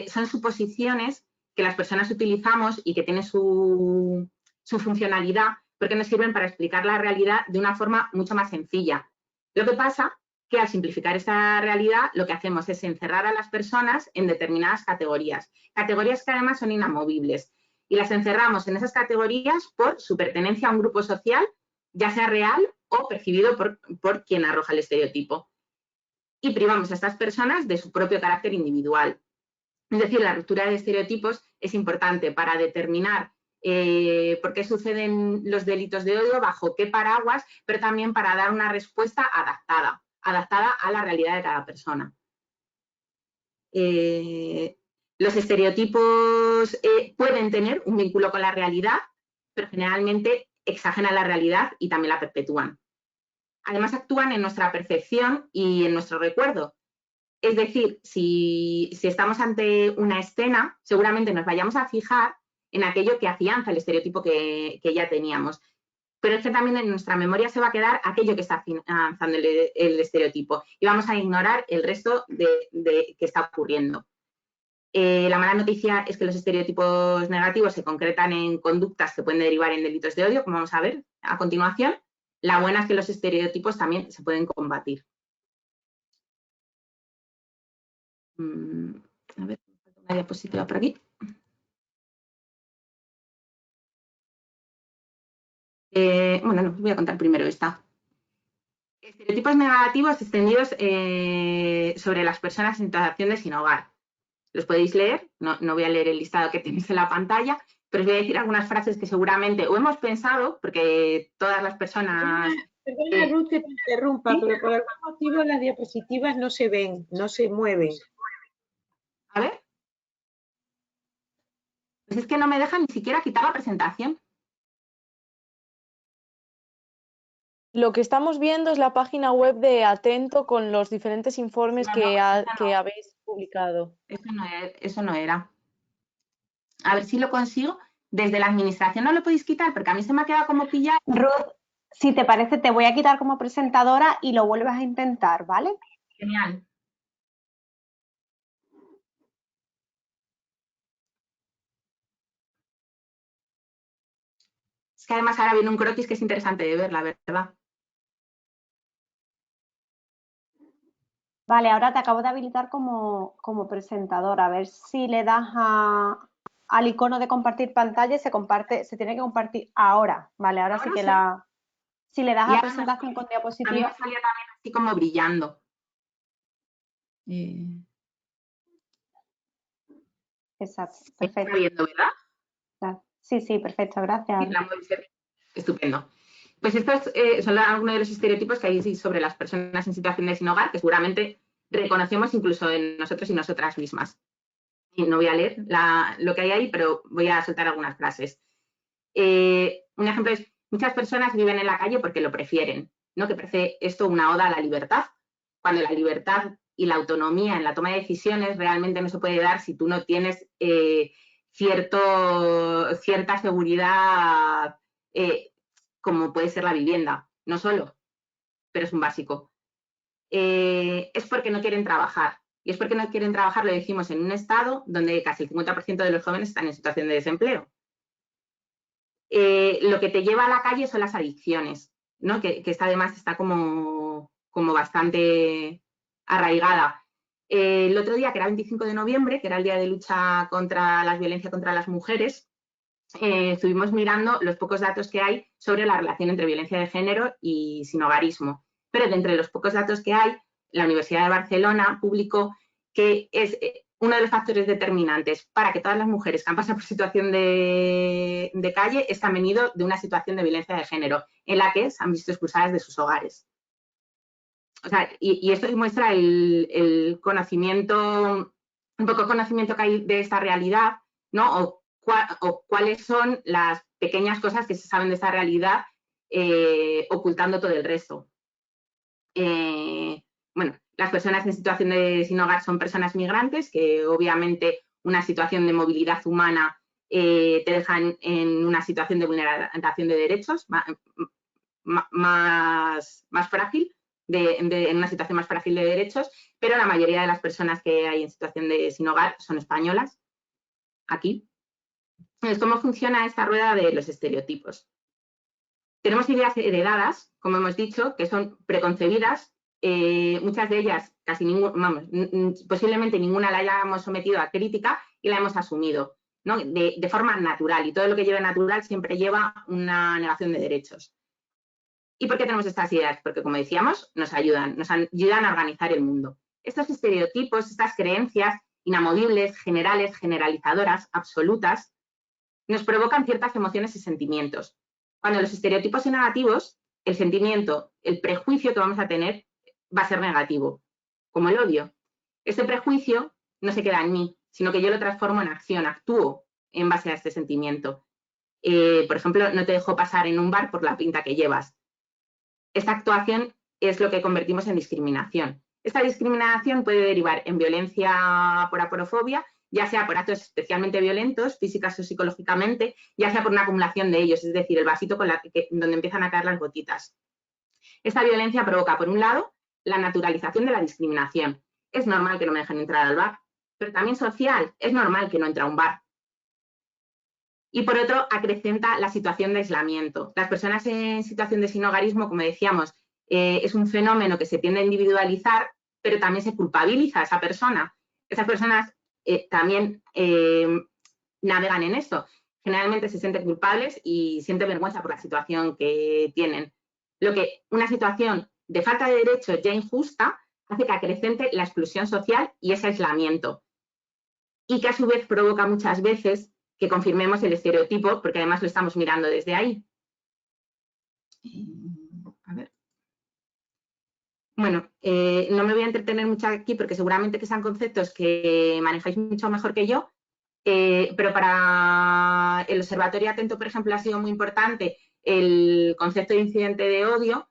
Son suposiciones que las personas utilizamos y que tienen su funcionalidad porque nos sirven para explicar la realidad de una forma mucho más sencilla. Lo que pasa que al simplificar esta realidad lo que hacemos es encerrar a las personas en determinadas categorías, categorías que además son inamovibles, y las encerramos en esas categorías por su pertenencia a un grupo social, ya sea real o percibido por quien arroja el estereotipo. Y privamos a estas personas de su propio carácter individual. Es decir, la ruptura de estereotipos es importante para determinar por qué suceden los delitos de odio, bajo qué paraguas, pero también para dar una respuesta adaptada a la realidad de cada persona. Los estereotipos pueden tener un vínculo con la realidad, pero generalmente exageran la realidad y también la perpetúan. además actúan en nuestra percepción y en nuestro recuerdo. Es decir, si estamos ante una escena, seguramente nos vayamos a fijar en aquello que afianza el estereotipo que ya teníamos. Pero es que también en nuestra memoria se va a quedar aquello que está afianzando el estereotipo y vamos a ignorar el resto de que está ocurriendo. La mala noticia es que los estereotipos negativos se concretan en conductas que pueden derivar en delitos de odio, como vamos a ver a continuación. La buena es que los estereotipos también se pueden combatir. A ver, una diapositiva por aquí. Bueno, no, voy a contar primero esta. Estereotipos negativos extendidos sobre las personas en situación de sin hogar. Los podéis leer, no voy a leer el listado que tenéis en la pantalla, pero os voy a decir algunas frases que seguramente o hemos pensado, porque todas las personas... Perdona, Ruth, que te interrumpa, ¿sí? Pero por algún motivo las diapositivas no se ven, no se mueven. A ver. Pues es que no me dejan ni siquiera quitar la presentación. Lo que estamos viendo es la página web de Atento con los diferentes informes que habéis publicado. Eso no era. A ver si lo consigo. Desde la administración no lo podéis quitar, porque a mí se me ha quedado como pillado. Ruth, si te parece, te voy a quitar como presentadora y lo vuelves a intentar, ¿vale? Genial. Es que además ahora viene un croquis que es interesante de ver, la verdad. Vale, ahora te acabo de habilitar como presentadora. A ver si le das al icono de compartir pantalla y se tiene que compartir ahora. Vale, ahora sí que si le das a presentación con diapositiva. A mí me salía también así como brillando. Exacto, perfecto. ¿Está viendo, verdad? Sí, perfecto, gracias. Estupendo. Pues estos son algunos de los estereotipos que hay sobre las personas en situación de sin hogar, que seguramente reconocemos incluso en nosotros y nosotras mismas. Y no voy a leer lo que hay ahí, pero voy a soltar algunas frases. Un ejemplo es, muchas personas viven en la calle porque lo prefieren, ¿no? Que parece esto una oda a la libertad, cuando la libertad y la autonomía en la toma de decisiones realmente no se puede dar si tú no tienes cierta seguridad, como puede ser la vivienda, no solo, pero es un básico. Es porque no quieren trabajar. Y es porque no quieren trabajar, lo decimos, en un estado donde casi el 50% de los jóvenes están en situación de desempleo. Lo que te lleva a la calle son las adicciones, ¿no? Que esta además está como bastante arraigada. El otro día, que era 25 de noviembre, que era el día de lucha contra la violencia contra las mujeres, estuvimos mirando los pocos datos que hay sobre la relación entre violencia de género y sinhogarismo. Pero de entre los pocos datos que hay, la Universidad de Barcelona publicó que es uno de los factores determinantes para que todas las mujeres que han pasado por situación de calle es que han venido de una situación de violencia de género en la que se han visto expulsadas de sus hogares. O sea, y esto demuestra el conocimiento, un poco conocimiento que hay de esta realidad, ¿no? O cuáles son las pequeñas cosas que se saben de esta realidad ocultando todo el resto. Bueno, las personas en situación de sin hogar son personas migrantes que obviamente una situación de movilidad humana te dejan en una situación de vulneración de derechos más frágil, en una situación más frágil de derechos, pero la mayoría de las personas que hay en situación de sin hogar son españolas, aquí. Entonces, ¿cómo funciona esta rueda de los estereotipos? Tenemos ideas heredadas, como hemos dicho, que son preconcebidas, muchas de ellas, casi ninguna, posiblemente ninguna la hayamos sometido a crítica y la hemos asumido, ¿no? De forma natural, y todo lo que lleve natural siempre lleva una negación de derechos. ¿Y por qué tenemos estas ideas? Porque, como decíamos, nos ayudan a organizar el mundo. Estos estereotipos, estas creencias inamovibles, generales, generalizadoras, absolutas, nos provocan ciertas emociones y sentimientos. Cuando los estereotipos son negativos, el sentimiento, el prejuicio que vamos a tener va a ser negativo, como el odio. Este prejuicio no se queda en mí, sino que yo lo transformo en acción, actúo en base a este sentimiento. Por ejemplo, no te dejo pasar en un bar por la pinta que llevas. esta actuación es lo que convertimos en discriminación. Esta discriminación puede derivar en violencia por aporofobia, ya sea por actos especialmente violentos, físicas o psicológicamente, ya sea por una acumulación de ellos, es decir, el vasito donde empiezan a caer las gotitas. Esta violencia provoca, por un lado, la naturalización de la discriminación. Es normal que no me dejen entrar al bar, pero también social, es normal que no entre a un bar. Y por otro, acrecenta la situación de aislamiento. Las personas en situación de sinhogarismo, como decíamos, es un fenómeno que se tiende a individualizar, pero también se culpabiliza a esa persona. Esas personas también navegan en esto. Generalmente se sienten culpables y sienten vergüenza por la situación que tienen. Una situación de falta de derechos ya injusta hace que acrecente la exclusión social y ese aislamiento. Y que a su vez provoca muchas veces que confirmemos el estereotipo, porque además lo estamos mirando desde ahí. A ver. Bueno, no me voy a entretener mucho aquí porque seguramente que sean conceptos que manejáis mucho mejor que yo, pero para el Observatorio Atento, por ejemplo, ha sido muy importante el concepto de incidente de odio,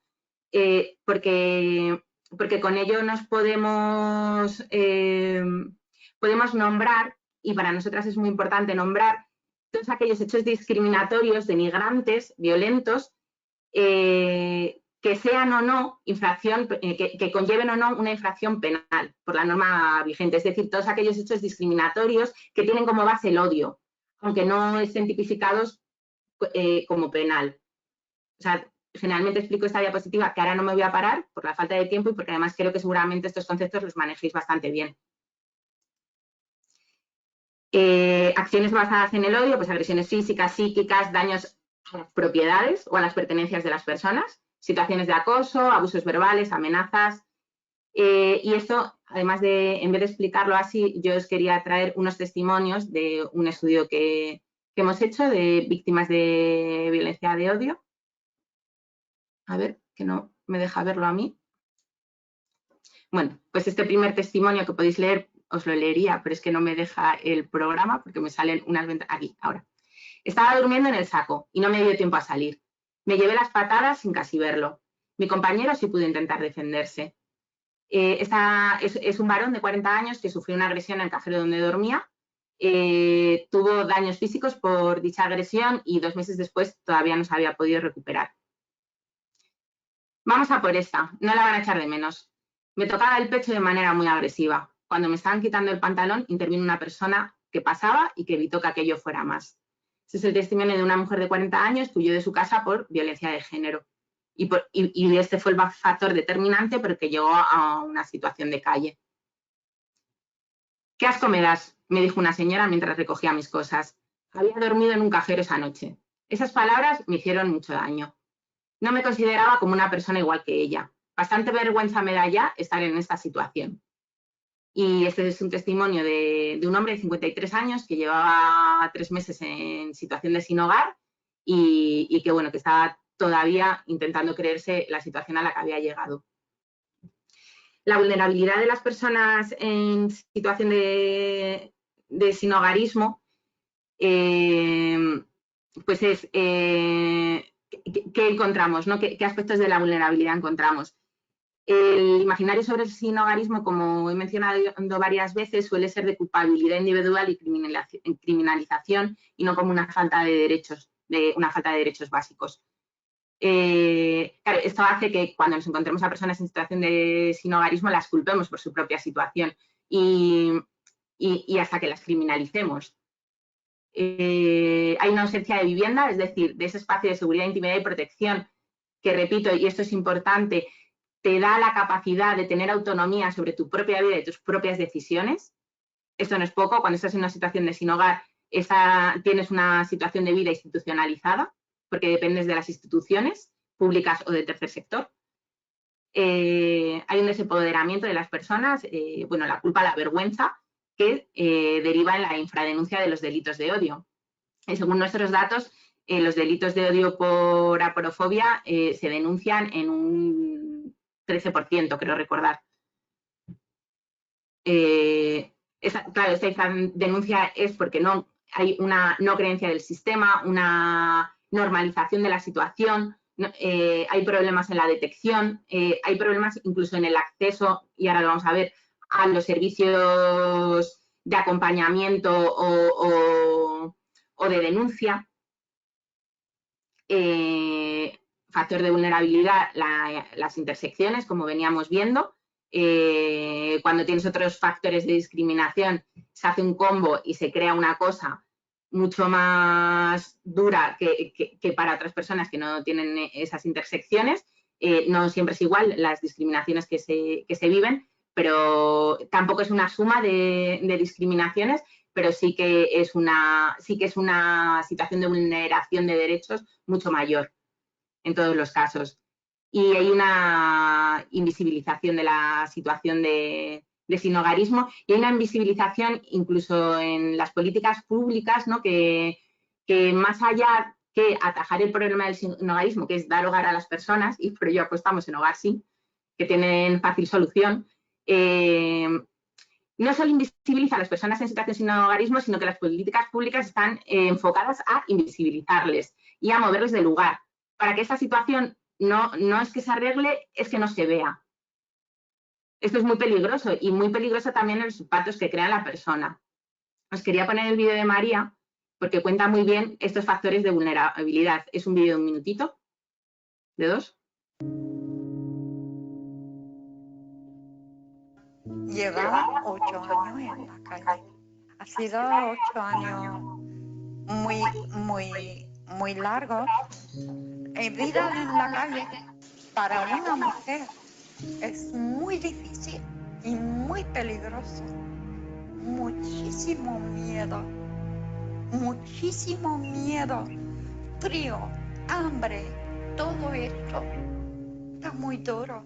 porque con ello nos podemos nombrar, y para nosotras es muy importante nombrar todos aquellos hechos discriminatorios, denigrantes, violentos, que sean o no infracción, que conlleven o no una infracción penal por la norma vigente, es decir, todos aquellos hechos discriminatorios que tienen como base el odio, aunque no estén tipificados como penal. O sea, generalmente explico esta diapositiva, que ahora no me voy a parar por la falta de tiempo y porque además creo que seguramente estos conceptos los manejéis bastante bien. Acciones basadas en el odio, pues agresiones físicas, psíquicas, daños a las propiedades o a las pertenencias de las personas, situaciones de acoso, abusos verbales, amenazas. Y esto, además de, en vez de explicarlo así, yo os quería traer unos testimonios de un estudio que hemos hecho de víctimas de violencia de odio. A ver, que no me deja verlo a mí. Bueno, pues este primer testimonio que podéis leer, os lo leería, pero es que no me deja el programa porque me salen unas ventanas. Aquí, ahora. Estaba durmiendo en el saco y no me dio tiempo a salir. Me llevé las patadas sin casi verlo. Mi compañero sí pudo intentar defenderse. Es un varón de 40 años que sufrió una agresión en el cajero donde dormía. Tuvo daños físicos por dicha agresión y 2 meses después todavía no se había podido recuperar. Vamos a por esta, no la van a echar de menos. Me tocaba el pecho de manera muy agresiva. Cuando me estaban quitando el pantalón, intervino una persona que pasaba y que evitó que aquello fuera más. Ese es el testimonio de una mujer de 40 años que huyó de su casa por violencia de género. Y este fue el factor determinante porque llegó a una situación de calle. ¿Qué asco me das?, me dijo una señora mientras recogía mis cosas. Había dormido en un cajero esa noche. Esas palabras me hicieron mucho daño. No me consideraba como una persona igual que ella. Bastante vergüenza me da ya estar en esta situación. Y este es un testimonio de un hombre de 53 años que llevaba 3 meses en situación de sin hogar y que, bueno, que estaba todavía intentando creerse la situación a la que había llegado. La vulnerabilidad de las personas en situación de sinhogarismo, pues es... ¿Qué encontramos, ¿no? ¿Qué aspectos de la vulnerabilidad encontramos? El imaginario sobre el sinhogarismo, como he mencionado varias veces, suele ser de culpabilidad individual y criminalización y no como una falta de derechos básicos. Claro, esto hace que cuando nos encontremos a personas en situación de sinhogarismo las culpemos por su propia situación y hasta que las criminalicemos. Hay una ausencia de vivienda, es decir, de ese espacio de seguridad, intimidad y protección que, repito, y esto es importante, te da la capacidad de tener autonomía sobre tu propia vida y tus propias decisiones. Esto no es poco. Cuando estás en una situación de sin hogar, tienes una situación de vida institucionalizada, porque dependes de las instituciones públicas o del tercer sector. Hay un desempoderamiento de las personas, bueno, la culpa, la vergüenza, que deriva en la infradenuncia de los delitos de odio. Según nuestros datos, los delitos de odio por aporofobia se denuncian en un 13%, creo recordar. Claro, esta denuncia es porque hay una no creencia del sistema, una normalización de la situación, hay problemas en la detección, hay problemas incluso en el acceso, y ahora lo vamos a ver, a los servicios de acompañamiento o de denuncia. Factor de vulnerabilidad, las intersecciones, como veníamos viendo. Cuando tienes otros factores de discriminación, se hace un combo y se crea una cosa mucho más dura que para otras personas que no tienen esas intersecciones. No siempre es igual las discriminaciones que se viven, pero tampoco es una suma de discriminaciones, pero sí que es una situación de vulneración de derechos mucho mayor en todos los casos. Y hay una invisibilización de la situación de sinhogarismo, y hay una invisibilización incluso en las políticas públicas, ¿no? que más allá que atajar el problema del sinhogarismo, que es dar hogar a las personas, y por ello apostamos en Hogar Sí, que tienen fácil solución, no solo invisibiliza a las personas en situación de sinhogarismo, sino que las políticas públicas están enfocadas a invisibilizarles y a moverles de lugar, para que esta situación no es que se arregle, es que no se vea. Esto es muy peligroso, y muy peligroso también en los impactos que crea la persona. Os quería poner el vídeo de María, porque cuenta muy bien estos factores de vulnerabilidad. Es un vídeo de 1 minutito, de 2. Llevan 8 años en la calle. Ha sido 8 años muy largos. Vida en la calle para una mujer es muy difícil y muy peligroso. Muchísimo miedo, frío, hambre, todo esto está muy duro.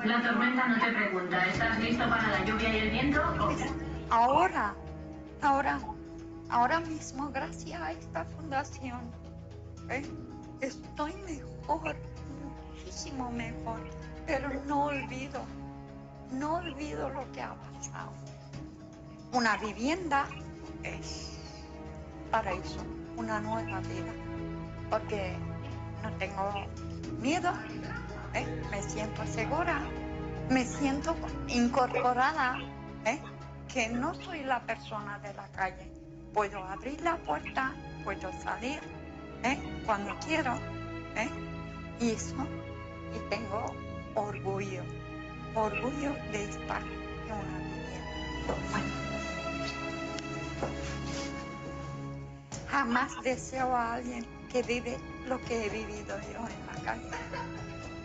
La tormenta no te pregunta, ¿estás listo para la lluvia y el viento? Ahora mismo, gracias a esta fundación, estoy mejor, muchísimo mejor, pero no olvido lo que ha pasado. Una vivienda es para eso, una nueva vida, porque no tengo miedo, me siento segura, me siento incorporada, que no soy la persona de la calle. Puedo abrir la puerta, puedo salir cuando quiero, y tengo orgullo de estar en una vivienda. Jamás deseo a alguien que vive lo que he vivido yo en la calle.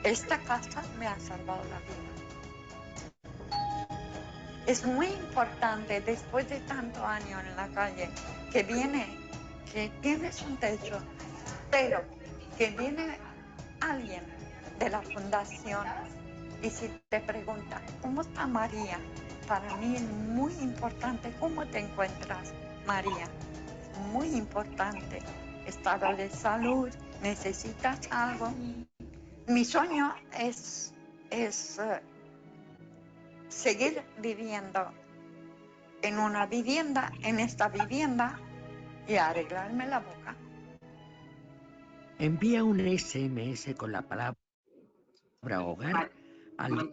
Esta casa me ha salvado la vida. Es muy importante, después de tantos años en la calle, que tienes un techo, pero que viene alguien de la fundación y si te pregunta, ¿cómo está María? Para mí es muy importante cómo te encuentras, María. Muy importante. Estado de salud, necesitas algo. Mi sueño es seguir viviendo en una vivienda, en esta vivienda, y arreglarme la boca. Envía un SMS con la palabra hogar al...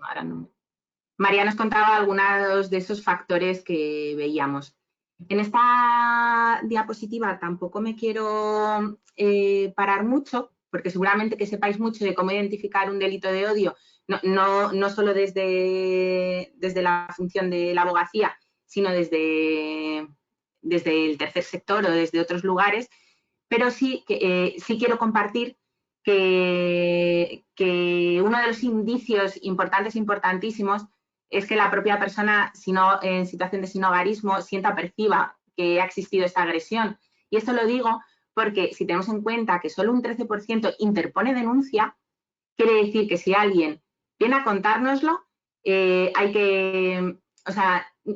María nos contaba algunos de esos factores que veíamos. En esta diapositiva tampoco me quiero parar mucho, porque seguramente que sepáis mucho de cómo identificar un delito de odio, no solo desde la función de la abogacía, sino desde el tercer sector o desde otros lugares, pero sí quiero compartir que uno de los indicios importantísimos es que la propia persona en situación de sinhogarismo sienta, perciba que ha existido esta agresión. Y esto lo digo porque si tenemos en cuenta que solo un 13% interpone denuncia, quiere decir que si alguien viene a contárnoslo,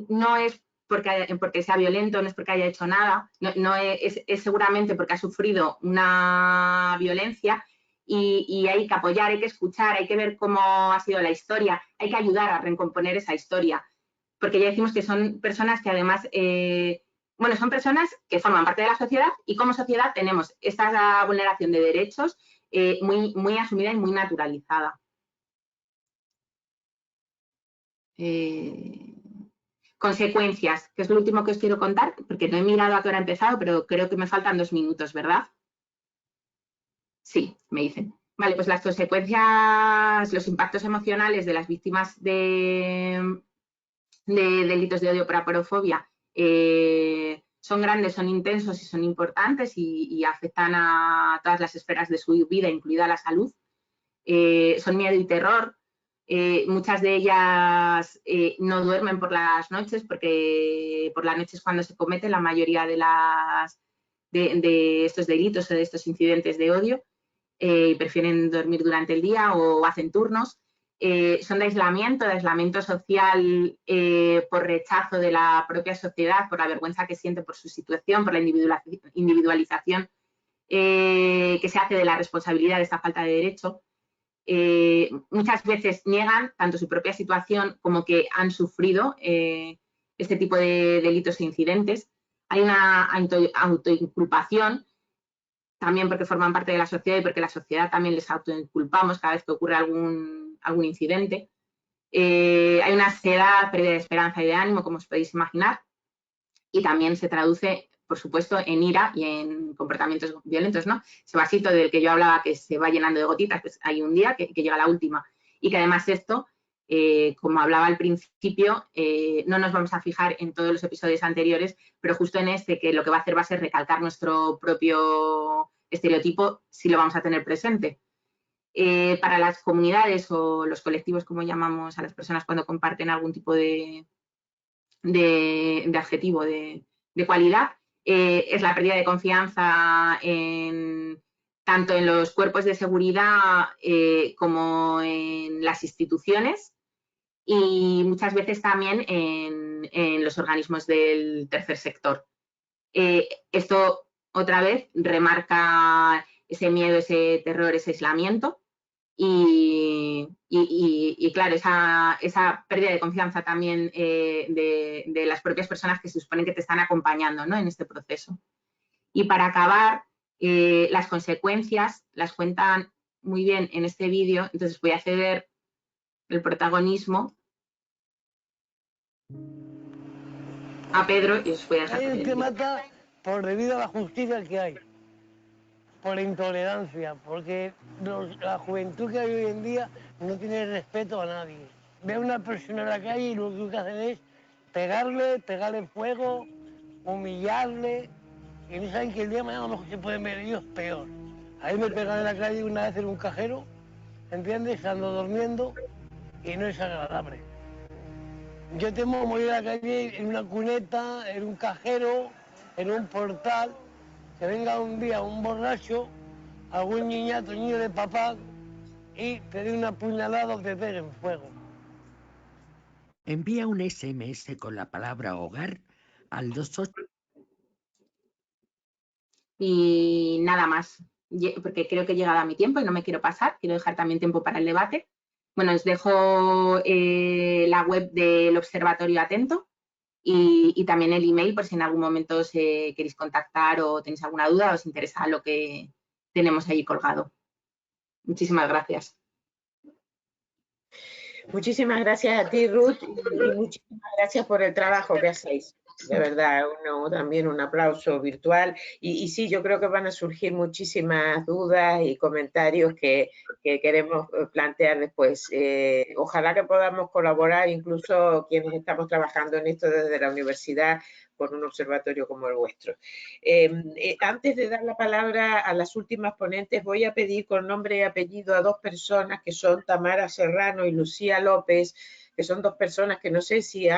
no es porque sea violento, no es porque haya hecho nada, es seguramente porque ha sufrido una violencia. Y hay que apoyar, hay que escuchar, hay que ver cómo ha sido la historia, hay que ayudar a recomponer esa historia, porque ya decimos que son personas que además, son personas que forman parte de la sociedad y como sociedad tenemos esta vulneración de derechos muy asumida y muy naturalizada. Consecuencias, que es lo último que os quiero contar, porque no he mirado a qué hora he empezado, pero creo que me faltan 2 minutos, ¿verdad? Sí, me dicen. Vale, pues las consecuencias, los impactos emocionales de las víctimas de delitos de odio por aporofobia son grandes, son intensos y son importantes y afectan a todas las esferas de su vida, incluida la salud. Son miedo y terror. Muchas de ellas no duermen por las noches porque por las noches cuando se comete la mayoría de estos delitos o de estos incidentes de odio. Prefieren dormir durante el día o hacen turnos. Son de aislamiento social por rechazo de la propia sociedad, por la vergüenza que siente por su situación, por la individualización que se hace de la responsabilidad de esta falta de derecho. Muchas veces niegan tanto su propia situación como que han sufrido este tipo de delitos e incidentes. Hay una autoinculpación, también porque forman parte de la sociedad y porque la sociedad también les autoinculpamos cada vez que ocurre algún incidente. Hay una ansiedad, pérdida de esperanza y de ánimo, como os podéis imaginar, y también se traduce, por supuesto, en ira y en comportamientos violentos, ¿no? Ese vasito del que yo hablaba que se va llenando de gotitas, pues hay un día que llega la última. Y que además esto, como hablaba al principio, no nos vamos a fijar en todos los episodios anteriores, pero justo en este, que lo que va a hacer va a ser recalcar nuestro propio estereotipo, si lo vamos a tener presente. Para las comunidades o los colectivos, como llamamos a las personas cuando comparten algún tipo de adjetivo de cualidad, es la pérdida de confianza tanto en los cuerpos de seguridad como en las instituciones y muchas veces también en los organismos del tercer sector. Esto otra vez remarca ese miedo, ese terror, ese aislamiento. Y claro, esa pérdida de confianza también de las propias personas que se suponen que te están acompañando, ¿no?, en este proceso. Y para acabar, las consecuencias las cuentan muy bien en este vídeo, entonces voy a ceder el protagonismo a Pedro y os voy a dejar. Hay que mata por debido a la justicia que hay, por intolerancia, porque la juventud que hay hoy en día no tiene respeto a nadie. Ve a una persona en la calle y lo que hacen es pegarle fuego, humillarle, y no saben que el día de mañana a lo mejor se pueden ver ellos peor. A mí me pegan en la calle una vez en un cajero, ¿entiendes? Ando durmiendo y no es agradable. Yo temo morir a la calle en una cuneta, en un cajero, en un portal, que venga un día un borracho, algún niñato, niño de papá, y te dé una puñalada o te pegue en fuego. Envía un SMS con la palabra hogar al 28. Y nada más, porque creo que he llegado a mi tiempo y no me quiero pasar, quiero dejar también tiempo para el debate. Bueno, os dejo la web del Observatorio Atento y también el email por si en algún momento os queréis contactar o tenéis alguna duda o os interesa lo que tenemos allí colgado. Muchísimas gracias. Muchísimas gracias a ti, Ruth, y muchísimas gracias por el trabajo que hacéis. De verdad, también un aplauso virtual. Y sí, yo creo que van a surgir muchísimas dudas y comentarios que queremos plantear después. Ojalá que podamos colaborar, incluso quienes estamos trabajando en esto desde la universidad, con un observatorio como el vuestro. Antes de dar la palabra a las últimas ponentes, voy a pedir con nombre y apellido a 2 personas que son Tamara Serrano y Lucía López, que son 2 personas que no sé si se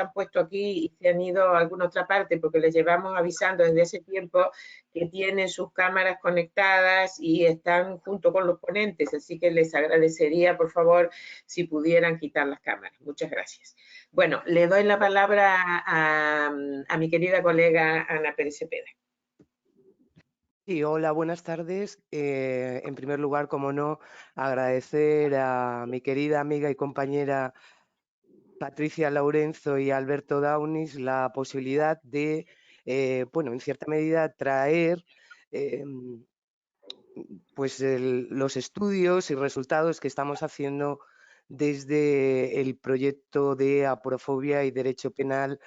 han puesto aquí y se han ido a alguna otra parte, porque les llevamos avisando desde ese tiempo que tienen sus cámaras conectadas y están junto con los ponentes, así que les agradecería, por favor, si pudieran quitar las cámaras. Muchas gracias. Bueno, le doy la palabra a mi querida colega Ana Pérez Cepeda. Sí, hola, buenas tardes. En primer lugar, como no, agradecer a mi querida amiga y compañera Patricia Laurenzo y Alberto Daunis la posibilidad de, bueno, en cierta medida traer pues los estudios y resultados que estamos haciendo desde el proyecto de Aporofobia y Derecho Penal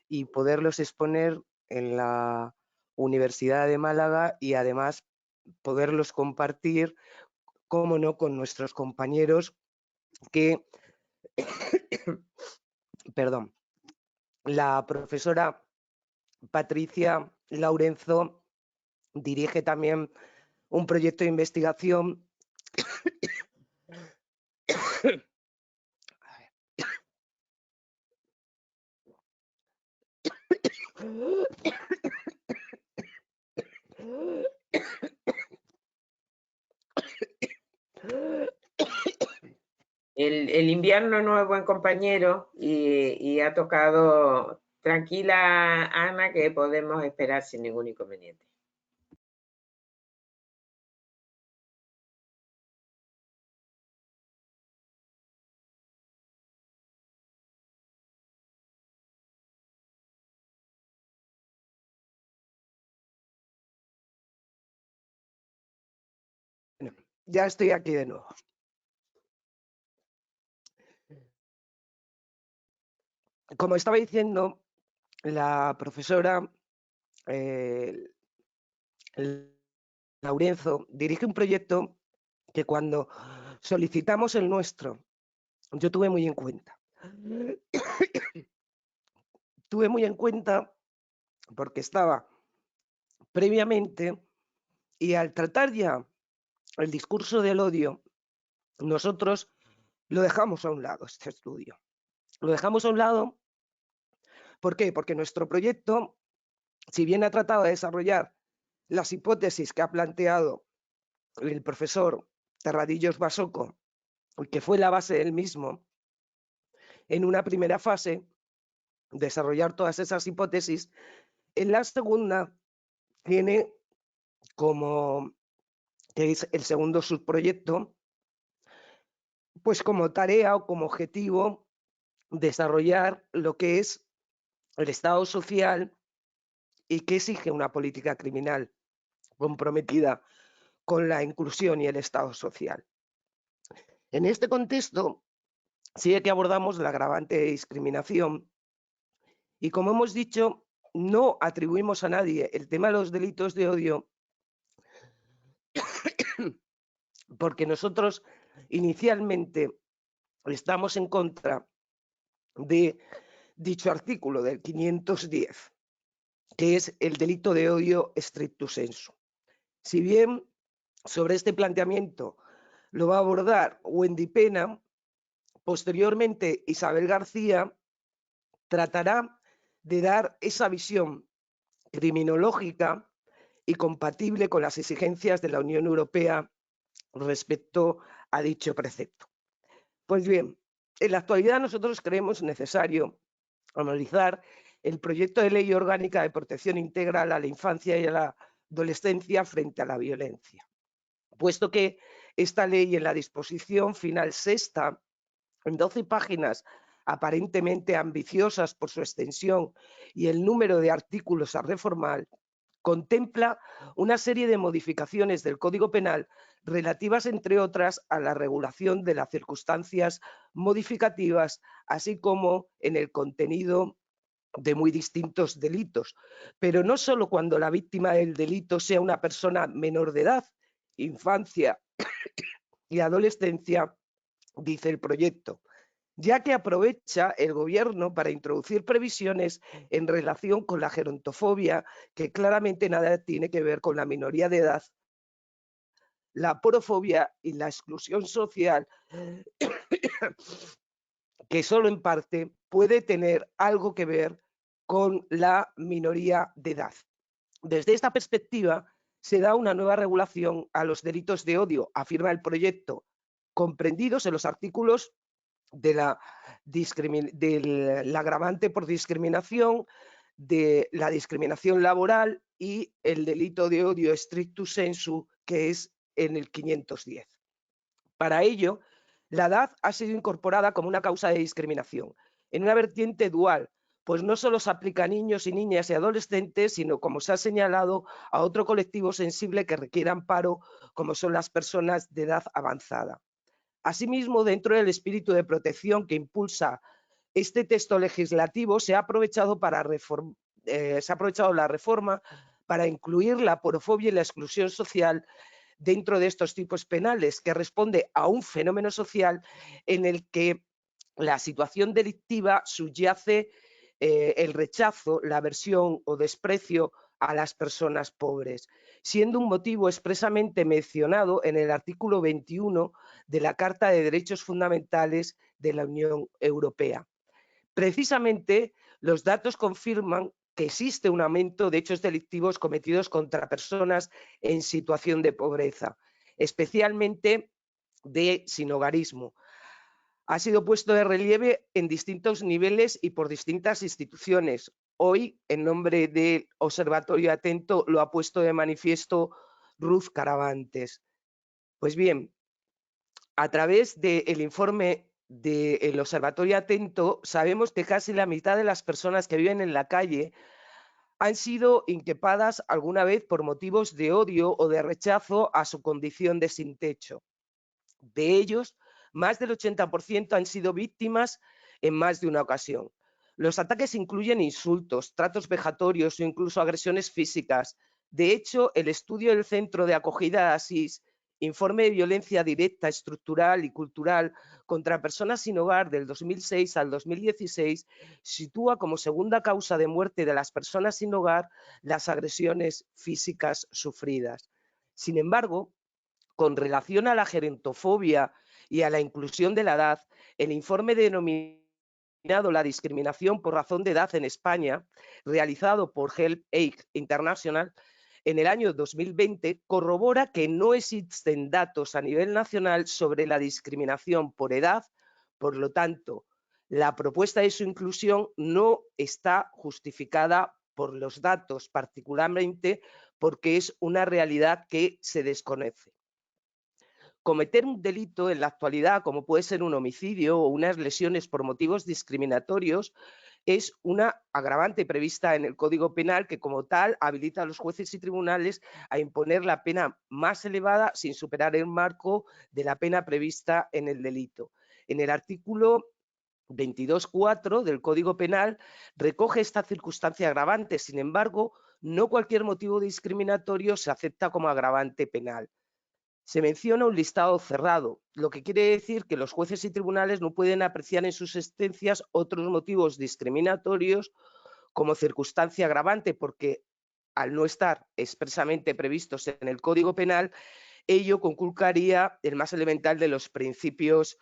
y poderlos exponer en la Universidad de Málaga y además poderlos compartir, cómo no, con nuestros compañeros que, perdón, la profesora Patricia Laurenzo dirige también un proyecto de investigación El invierno no es buen compañero y ha tocado. Tranquila, Ana, que podemos esperar sin ningún inconveniente. Ya estoy aquí de nuevo. Como estaba diciendo, la profesora Laurenzo dirige un proyecto que cuando solicitamos el nuestro, yo tuve muy en cuenta. Tuve muy en cuenta porque estaba previamente y al tratar ya el discurso del odio, nosotros lo dejamos a un lado, este estudio. Lo dejamos a un lado, ¿por qué? Porque nuestro proyecto, si bien ha tratado de desarrollar las hipótesis que ha planteado el profesor Terradillos Basoco, que fue la base del mismo, en una primera fase, desarrollar todas esas hipótesis, en la segunda tiene como, que es el segundo subproyecto, pues como tarea o como objetivo desarrollar lo que es el Estado social y que exige una política criminal comprometida con la inclusión y el Estado social. En este contexto, sí que abordamos la agravante de discriminación y, como hemos dicho, no atribuimos a nadie el tema de los delitos de odio porque nosotros inicialmente estamos en contra de dicho artículo del 510, que es el delito de odio stricto sensu. Si bien sobre este planteamiento lo va a abordar Wendy Pena, posteriormente Isabel García tratará de dar esa visión criminológica y compatible con las exigencias de la Unión Europea respecto a dicho precepto. Pues bien, en la actualidad nosotros creemos necesario analizar el proyecto de ley orgánica de protección integral a la infancia y a la adolescencia frente a la violencia, puesto que esta ley, en la disposición final sexta, en 12 páginas aparentemente ambiciosas por su extensión y el número de artículos a reformar, contempla una serie de modificaciones del Código Penal relativas, entre otras, a la regulación de las circunstancias modificativas, así como en el contenido de muy distintos delitos, pero no solo cuando la víctima del delito sea una persona menor de edad, infancia y adolescencia, dice el proyecto, ya que aprovecha el Gobierno para introducir previsiones en relación con la gerontofobia, que claramente nada tiene que ver con la minoría de edad, la aporofobia y la exclusión social, que solo en parte puede tener algo que ver con la minoría de edad. Desde esta perspectiva, se da una nueva regulación a los delitos de odio, afirma el proyecto, comprendidos en los artículos del agravante por discriminación, de la discriminación laboral y el delito de odio stricto sensu, que es en el 510. Para ello, la edad ha sido incorporada como una causa de discriminación, en una vertiente dual, pues no solo se aplica a niños y niñas y adolescentes, sino, como se ha señalado, a otro colectivo sensible que requiere amparo, como son las personas de edad avanzada. Asimismo, dentro del espíritu de protección que impulsa este texto legislativo, se ha aprovechado la reforma para incluir la aporofobia y la exclusión social dentro de estos tipos penales, que responde a un fenómeno social en el que la situación delictiva subyace el rechazo, la aversión o desprecio a las personas pobres, siendo un motivo expresamente mencionado en el artículo 21 de la Carta de Derechos Fundamentales de la Unión Europea. Precisamente, los datos confirman que existe un aumento de hechos delictivos cometidos contra personas en situación de pobreza, especialmente de sinhogarismo. Ha sido puesto de relieve en distintos niveles y por distintas instituciones. Hoy, en nombre del Observatorio Atento, lo ha puesto de manifiesto Ruth Caravantes. Pues bien, a través del informe del Observatorio Atento, sabemos que casi la mitad de las personas que viven en la calle han sido inquepadas alguna vez por motivos de odio o de rechazo a su condición de sin techo. De ellos, más del 80% han sido víctimas en más de una ocasión. Los ataques incluyen insultos, tratos vejatorios o incluso agresiones físicas. De hecho, el estudio del Centro de Acogida ASIS, Informe de Violencia Directa, Estructural y Cultural contra Personas sin Hogar del 2006 al 2016, sitúa como segunda causa de muerte de las personas sin hogar las agresiones físicas sufridas. Sin embargo, con relación a la gerontofobia y a la inclusión de la edad, el informe denominado La discriminación por razón de edad en España, realizado por Help Aid International en el año 2020, corrobora que no existen datos a nivel nacional sobre la discriminación por edad. Por lo tanto, la propuesta de su inclusión no está justificada por los datos, particularmente porque es una realidad que se desconoce. Cometer un delito en la actualidad, como puede ser un homicidio o unas lesiones por motivos discriminatorios, es una agravante prevista en el Código Penal que, como tal, habilita a los jueces y tribunales a imponer la pena más elevada sin superar el marco de la pena prevista en el delito. En el artículo 22.4 del Código Penal recoge esta circunstancia agravante. Sin embargo, no cualquier motivo discriminatorio se acepta como agravante penal. Se menciona un listado cerrado, lo que quiere decir que los jueces y tribunales no pueden apreciar en sus sentencias otros motivos discriminatorios como circunstancia agravante, porque al no estar expresamente previstos en el Código Penal, ello conculcaría el más elemental de los principios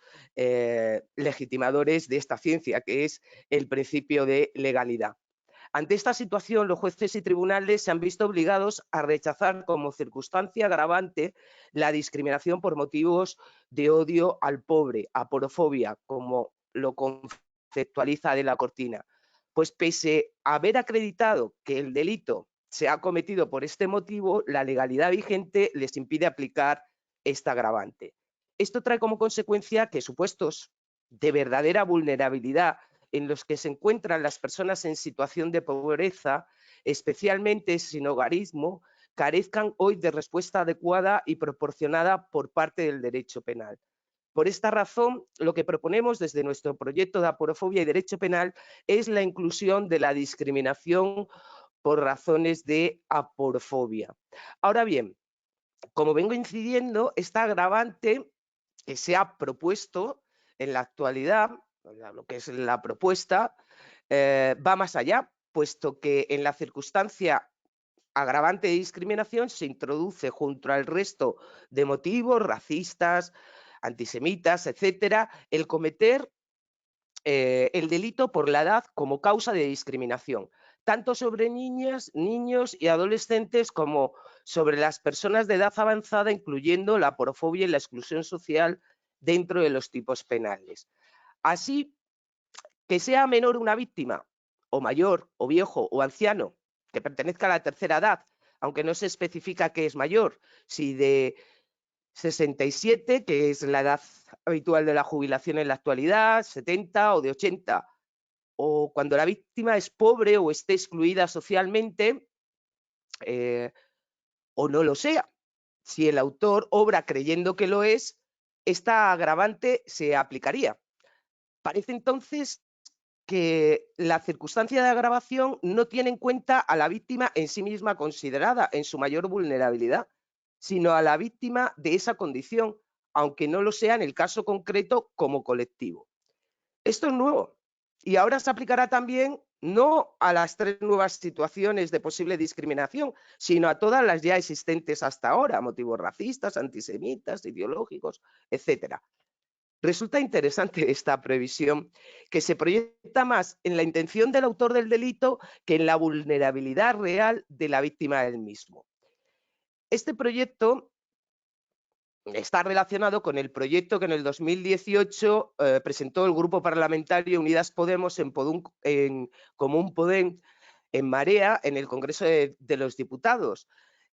legitimadores de esta ciencia, que es el principio de legalidad. Ante esta situación, los jueces y tribunales se han visto obligados a rechazar como circunstancia agravante la discriminación por motivos de odio al pobre, aporofobia, como lo conceptualiza de la Cortina. Pues pese a haber acreditado que el delito se ha cometido por este motivo, la legalidad vigente les impide aplicar esta agravante. Esto trae como consecuencia que supuestos de verdadera vulnerabilidad en los que se encuentran las personas en situación de pobreza, especialmente sin hogarismo, carezcan hoy de respuesta adecuada y proporcionada por parte del derecho penal. Por esta razón, lo que proponemos desde nuestro proyecto de aporofobia y derecho penal es la inclusión de la discriminación por razones de aporofobia. Ahora bien, como vengo incidiendo, esta agravante que se ha propuesto en la actualidad, lo que es la propuesta, va más allá, puesto que en la circunstancia agravante de discriminación se introduce junto al resto de motivos racistas, antisemitas, etcétera, el cometer el delito por la edad como causa de discriminación, tanto sobre niñas, niños y adolescentes como sobre las personas de edad avanzada, incluyendo la aporofobia y la exclusión social dentro de los tipos penales. Así, que sea menor una víctima, o mayor, o viejo, o anciano, que pertenezca a la tercera edad, aunque no se especifica que es mayor, si de 67, que es la edad habitual de la jubilación en la actualidad, 70 o de 80. o cuando la víctima es pobre o esté excluida socialmente o no lo sea. Si el autor obra creyendo que lo es, esta agravante se aplicaría. Parece entonces que la circunstancia de agravación no tiene en cuenta a la víctima en sí misma considerada en su mayor vulnerabilidad, sino a la víctima de esa condición, aunque no lo sea en el caso concreto como colectivo. Esto es nuevo y ahora se aplicará también no a las 3 nuevas situaciones de posible discriminación, sino a todas las ya existentes hasta ahora, motivos racistas, antisemitas, ideológicos, etc. Resulta interesante esta previsión, que se proyecta más en la intención del autor del delito que en la vulnerabilidad real de la víctima del mismo. Este proyecto está relacionado con el proyecto que en el 2018 presentó el Grupo Parlamentario Unidas Podemos en Común Podem en Marea en el Congreso de los Diputados,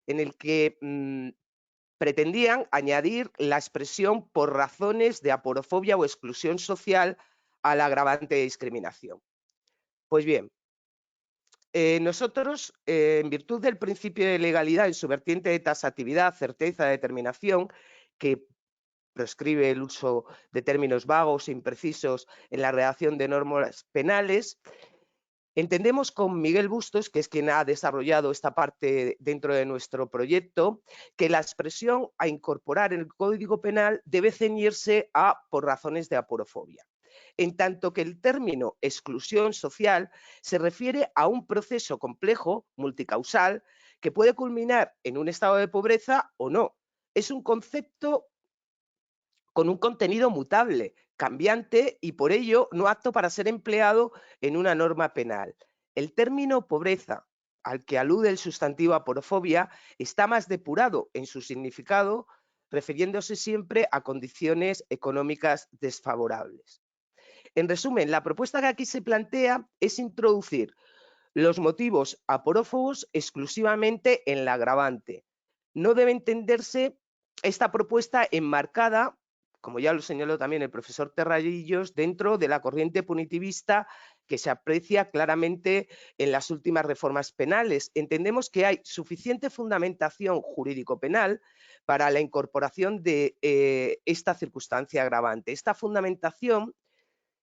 en el que pretendían añadir la expresión por razones de aporofobia o exclusión social al agravante de discriminación. Pues bien, nosotros, en virtud del principio de legalidad en su vertiente de taxatividad, certeza, determinación, que proscribe el uso de términos vagos e imprecisos en la redacción de normas penales, entendemos con Miguel Bustos, que es quien ha desarrollado esta parte dentro de nuestro proyecto, que la expresión a incorporar en el Código Penal debe ceñirse a por razones de aporofobia, en tanto que el término exclusión social se refiere a un proceso complejo, multicausal, que puede culminar en un estado de pobreza o no. Es un concepto con un contenido mutable, cambiante y por ello no apto para ser empleado en una norma penal. El término pobreza, al que alude el sustantivo aporofobia, está más depurado en su significado, refiriéndose siempre a condiciones económicas desfavorables. En resumen, la propuesta que aquí se plantea es introducir los motivos aporófobos exclusivamente en la agravante. No debe entenderse esta propuesta enmarcada, como ya lo señaló también el profesor Terradillos, dentro de la corriente punitivista que se aprecia claramente en las últimas reformas penales. Entendemos que hay suficiente fundamentación jurídico-penal para la incorporación de esta circunstancia agravante. Esta fundamentación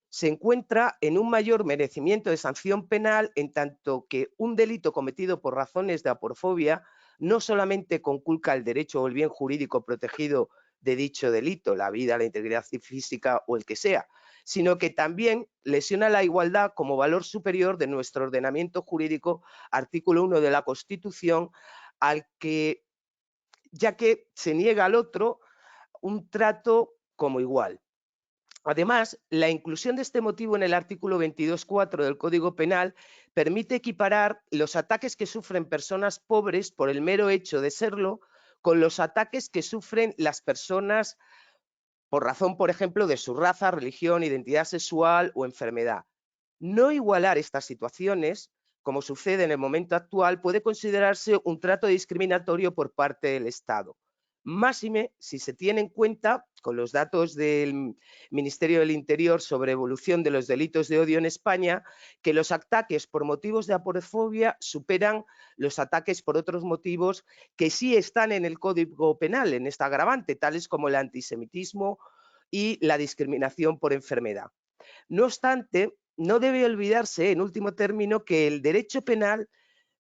se encuentra en un mayor merecimiento de sanción penal en tanto que un delito cometido por razones de aporofobia no solamente conculca el derecho o el bien jurídico protegido de dicho delito, la vida, la integridad física o el que sea, sino que también lesiona la igualdad como valor superior de nuestro ordenamiento jurídico, artículo 1 de la Constitución, ya que se niega al otro un trato como igual. Además, la inclusión de este motivo en el artículo 22.4 del Código Penal permite equiparar los ataques que sufren personas pobres por el mero hecho de serlo con los ataques que sufren las personas por razón, por ejemplo, de su raza, religión, identidad sexual o enfermedad. No igualar estas situaciones, como sucede en el momento actual, puede considerarse un trato discriminatorio por parte del Estado. Máxime si se tiene en cuenta, con los datos del Ministerio del Interior sobre evolución de los delitos de odio en España, que los ataques por motivos de aporofobia superan los ataques por otros motivos que sí están en el Código Penal, en esta agravante, tales como el antisemitismo y la discriminación por enfermedad. No obstante, no debe olvidarse, en último término, que el derecho penal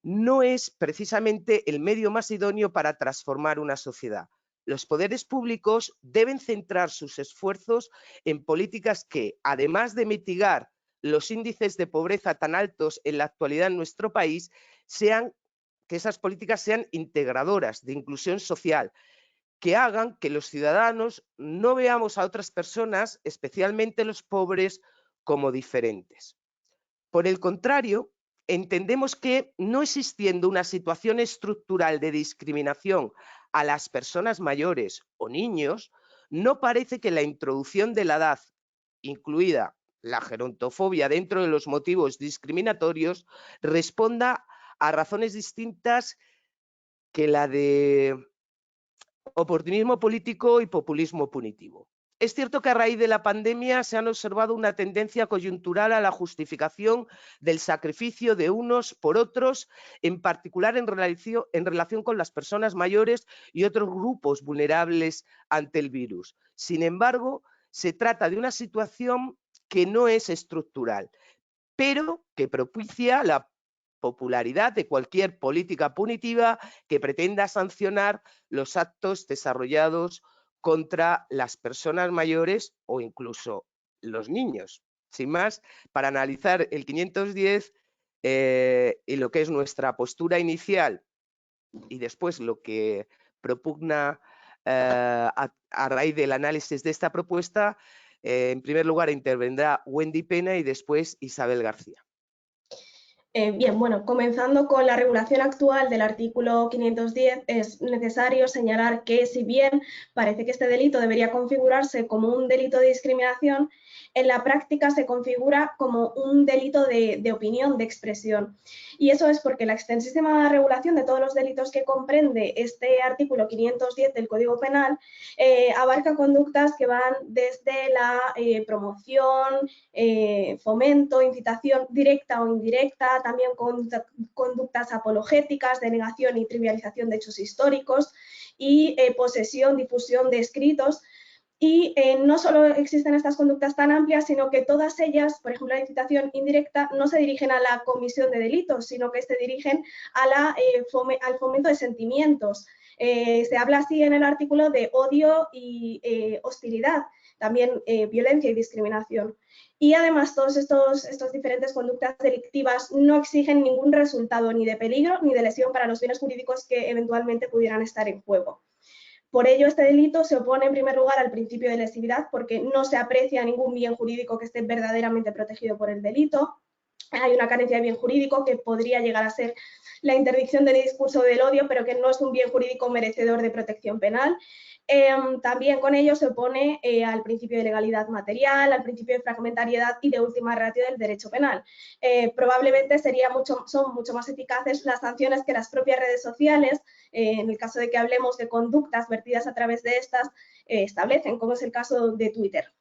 no es precisamente el medio más idóneo para transformar una sociedad. Los poderes públicos deben centrar sus esfuerzos en políticas que, además de mitigar los índices de pobreza tan altos en la actualidad en nuestro país, que esas políticas sean integradoras, de inclusión social, que hagan que los ciudadanos no veamos a otras personas, especialmente los pobres, como diferentes. Por el contrario, entendemos que no existiendo una situación estructural de discriminación a las personas mayores o niños, no parece que la introducción de la edad, incluida la gerontofobia dentro de los motivos discriminatorios, responda a razones distintas que la de oportunismo político y populismo punitivo. Es cierto que a raíz de la pandemia se han observado una tendencia coyuntural a la justificación del sacrificio de unos por otros, en particular en relación con las personas mayores y otros grupos vulnerables ante el virus. Sin embargo, se trata de una situación que no es estructural, pero que propicia la popularidad de cualquier política punitiva que pretenda sancionar los actos desarrollados contra las personas mayores o incluso los niños. Sin más, para analizar el 510 y lo que es nuestra postura inicial y después lo que propugna a raíz del análisis de esta propuesta, en primer lugar intervendrá Wendy Pena y después Isabel García. Bien, bueno, comenzando con la regulación actual del artículo 510, es necesario señalar que si bien parece que este delito debería configurarse como un delito de discriminación, en la práctica se configura como un delito de opinión, de expresión. Y eso es porque la extensísima regulación de todos los delitos que comprende este artículo 510 del Código Penal abarca conductas que van desde la promoción, fomento, incitación directa o indirecta, también conductas apologéticas, de negación y trivialización de hechos históricos y posesión, difusión de escritos. Y no solo existen estas conductas tan amplias, sino que todas ellas, por ejemplo, la incitación indirecta, no se dirigen a la comisión de delitos, sino que se dirigen a al fomento de sentimientos. Se habla así en el artículo de odio y hostilidad, también violencia y discriminación. Y además todas estas diferentes conductas delictivas no exigen ningún resultado ni de peligro ni de lesión para los bienes jurídicos que eventualmente pudieran estar en juego. Por ello, este delito se opone en primer lugar al principio de lesividad porque no se aprecia ningún bien jurídico que esté verdaderamente protegido por el delito. Hay una carencia de bien jurídico que podría llegar a ser la interdicción del discurso del odio, pero que no es un bien jurídico merecedor de protección penal. También con ello se opone al principio de legalidad material, al principio de fragmentariedad y de última ratio del derecho penal. Probablemente son mucho más eficaces las sanciones que las propias redes sociales, en el caso de que hablemos de conductas vertidas a través de estas, establecen, como es el caso de Twitter.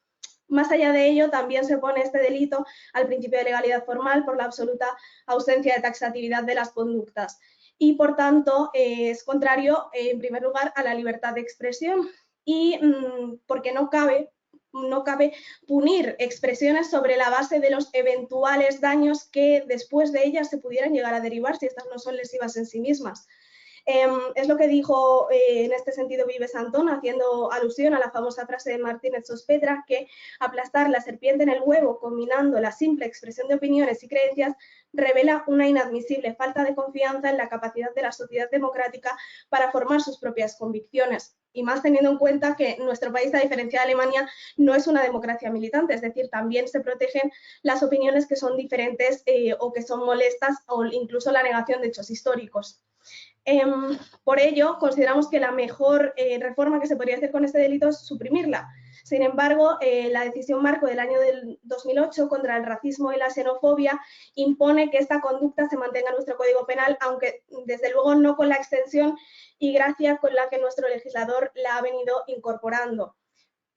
Más allá de ello, también se opone este delito al principio de legalidad formal por la absoluta ausencia de taxatividad de las conductas. Y, por tanto, es contrario, en primer lugar, a la libertad de expresión y porque no cabe punir expresiones sobre la base de los eventuales daños que después de ellas se pudieran llegar a derivar si estas no son lesivas en sí mismas. Es lo que dijo en este sentido Vives Antón, haciendo alusión a la famosa frase de Martínez Sospedra, que aplastar la serpiente en el huevo combinando la simple expresión de opiniones y creencias revela una inadmisible falta de confianza en la capacidad de la sociedad democrática para formar sus propias convicciones. Y más teniendo en cuenta que nuestro país, a diferencia de Alemania, no es una democracia militante, es decir, también se protegen las opiniones que son diferentes o que son molestas o incluso la negación de hechos históricos. Por ello, consideramos que la mejor reforma que se podría hacer con este delito es suprimirla. Sin embargo, la decisión marco del año 2008 contra el racismo y la xenofobia impone que esta conducta se mantenga en nuestro Código Penal, aunque desde luego no con la extensión y gracia con la que nuestro legislador la ha venido incorporando.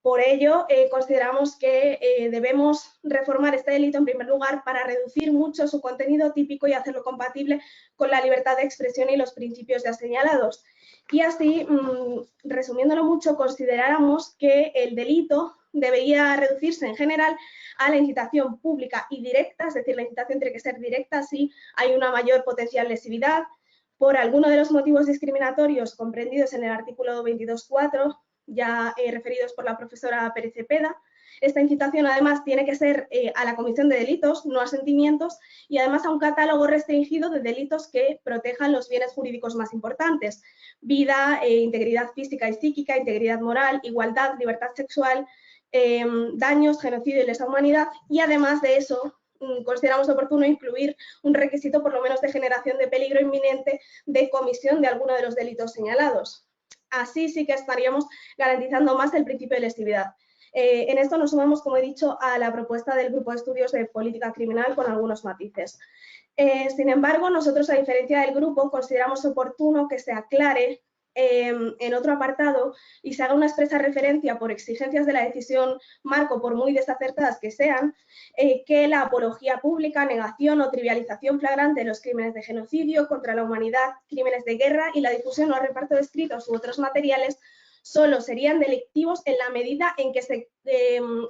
Por ello, consideramos que debemos reformar este delito en primer lugar para reducir mucho su contenido típico y hacerlo compatible con la libertad de expresión y los principios ya señalados. Y así, resumiéndolo mucho, consideráramos que el delito debería reducirse en general a la incitación pública y directa, es decir, la incitación tiene que ser directa si hay una mayor potencial lesividad, por alguno de los motivos discriminatorios comprendidos en el artículo 22.4, ya referidos por la profesora Pérez Cepeda. Esta incitación además tiene que ser a la comisión de delitos, no a sentimientos, y además a un catálogo restringido de delitos que protejan los bienes jurídicos más importantes: vida, integridad física y psíquica, integridad moral, igualdad, libertad sexual, daños, genocidio y lesa humanidad. Y además de eso, consideramos oportuno incluir un requisito por lo menos de generación de peligro inminente de comisión de alguno de los delitos señalados. Así sí que estaríamos garantizando más el principio de lesividad. En esto nos sumamos, como he dicho, a la propuesta del Grupo de Estudios de Política Criminal con algunos matices. Sin embargo, nosotros, a diferencia del grupo, consideramos oportuno que se aclare en otro apartado y se haga una expresa referencia por exigencias de la decisión marco, por muy desacertadas que sean, que la apología pública, negación o trivialización flagrante de los crímenes de genocidio contra la humanidad, crímenes de guerra y la difusión o reparto de escritos u otros materiales solo serían delictivos en la medida en que se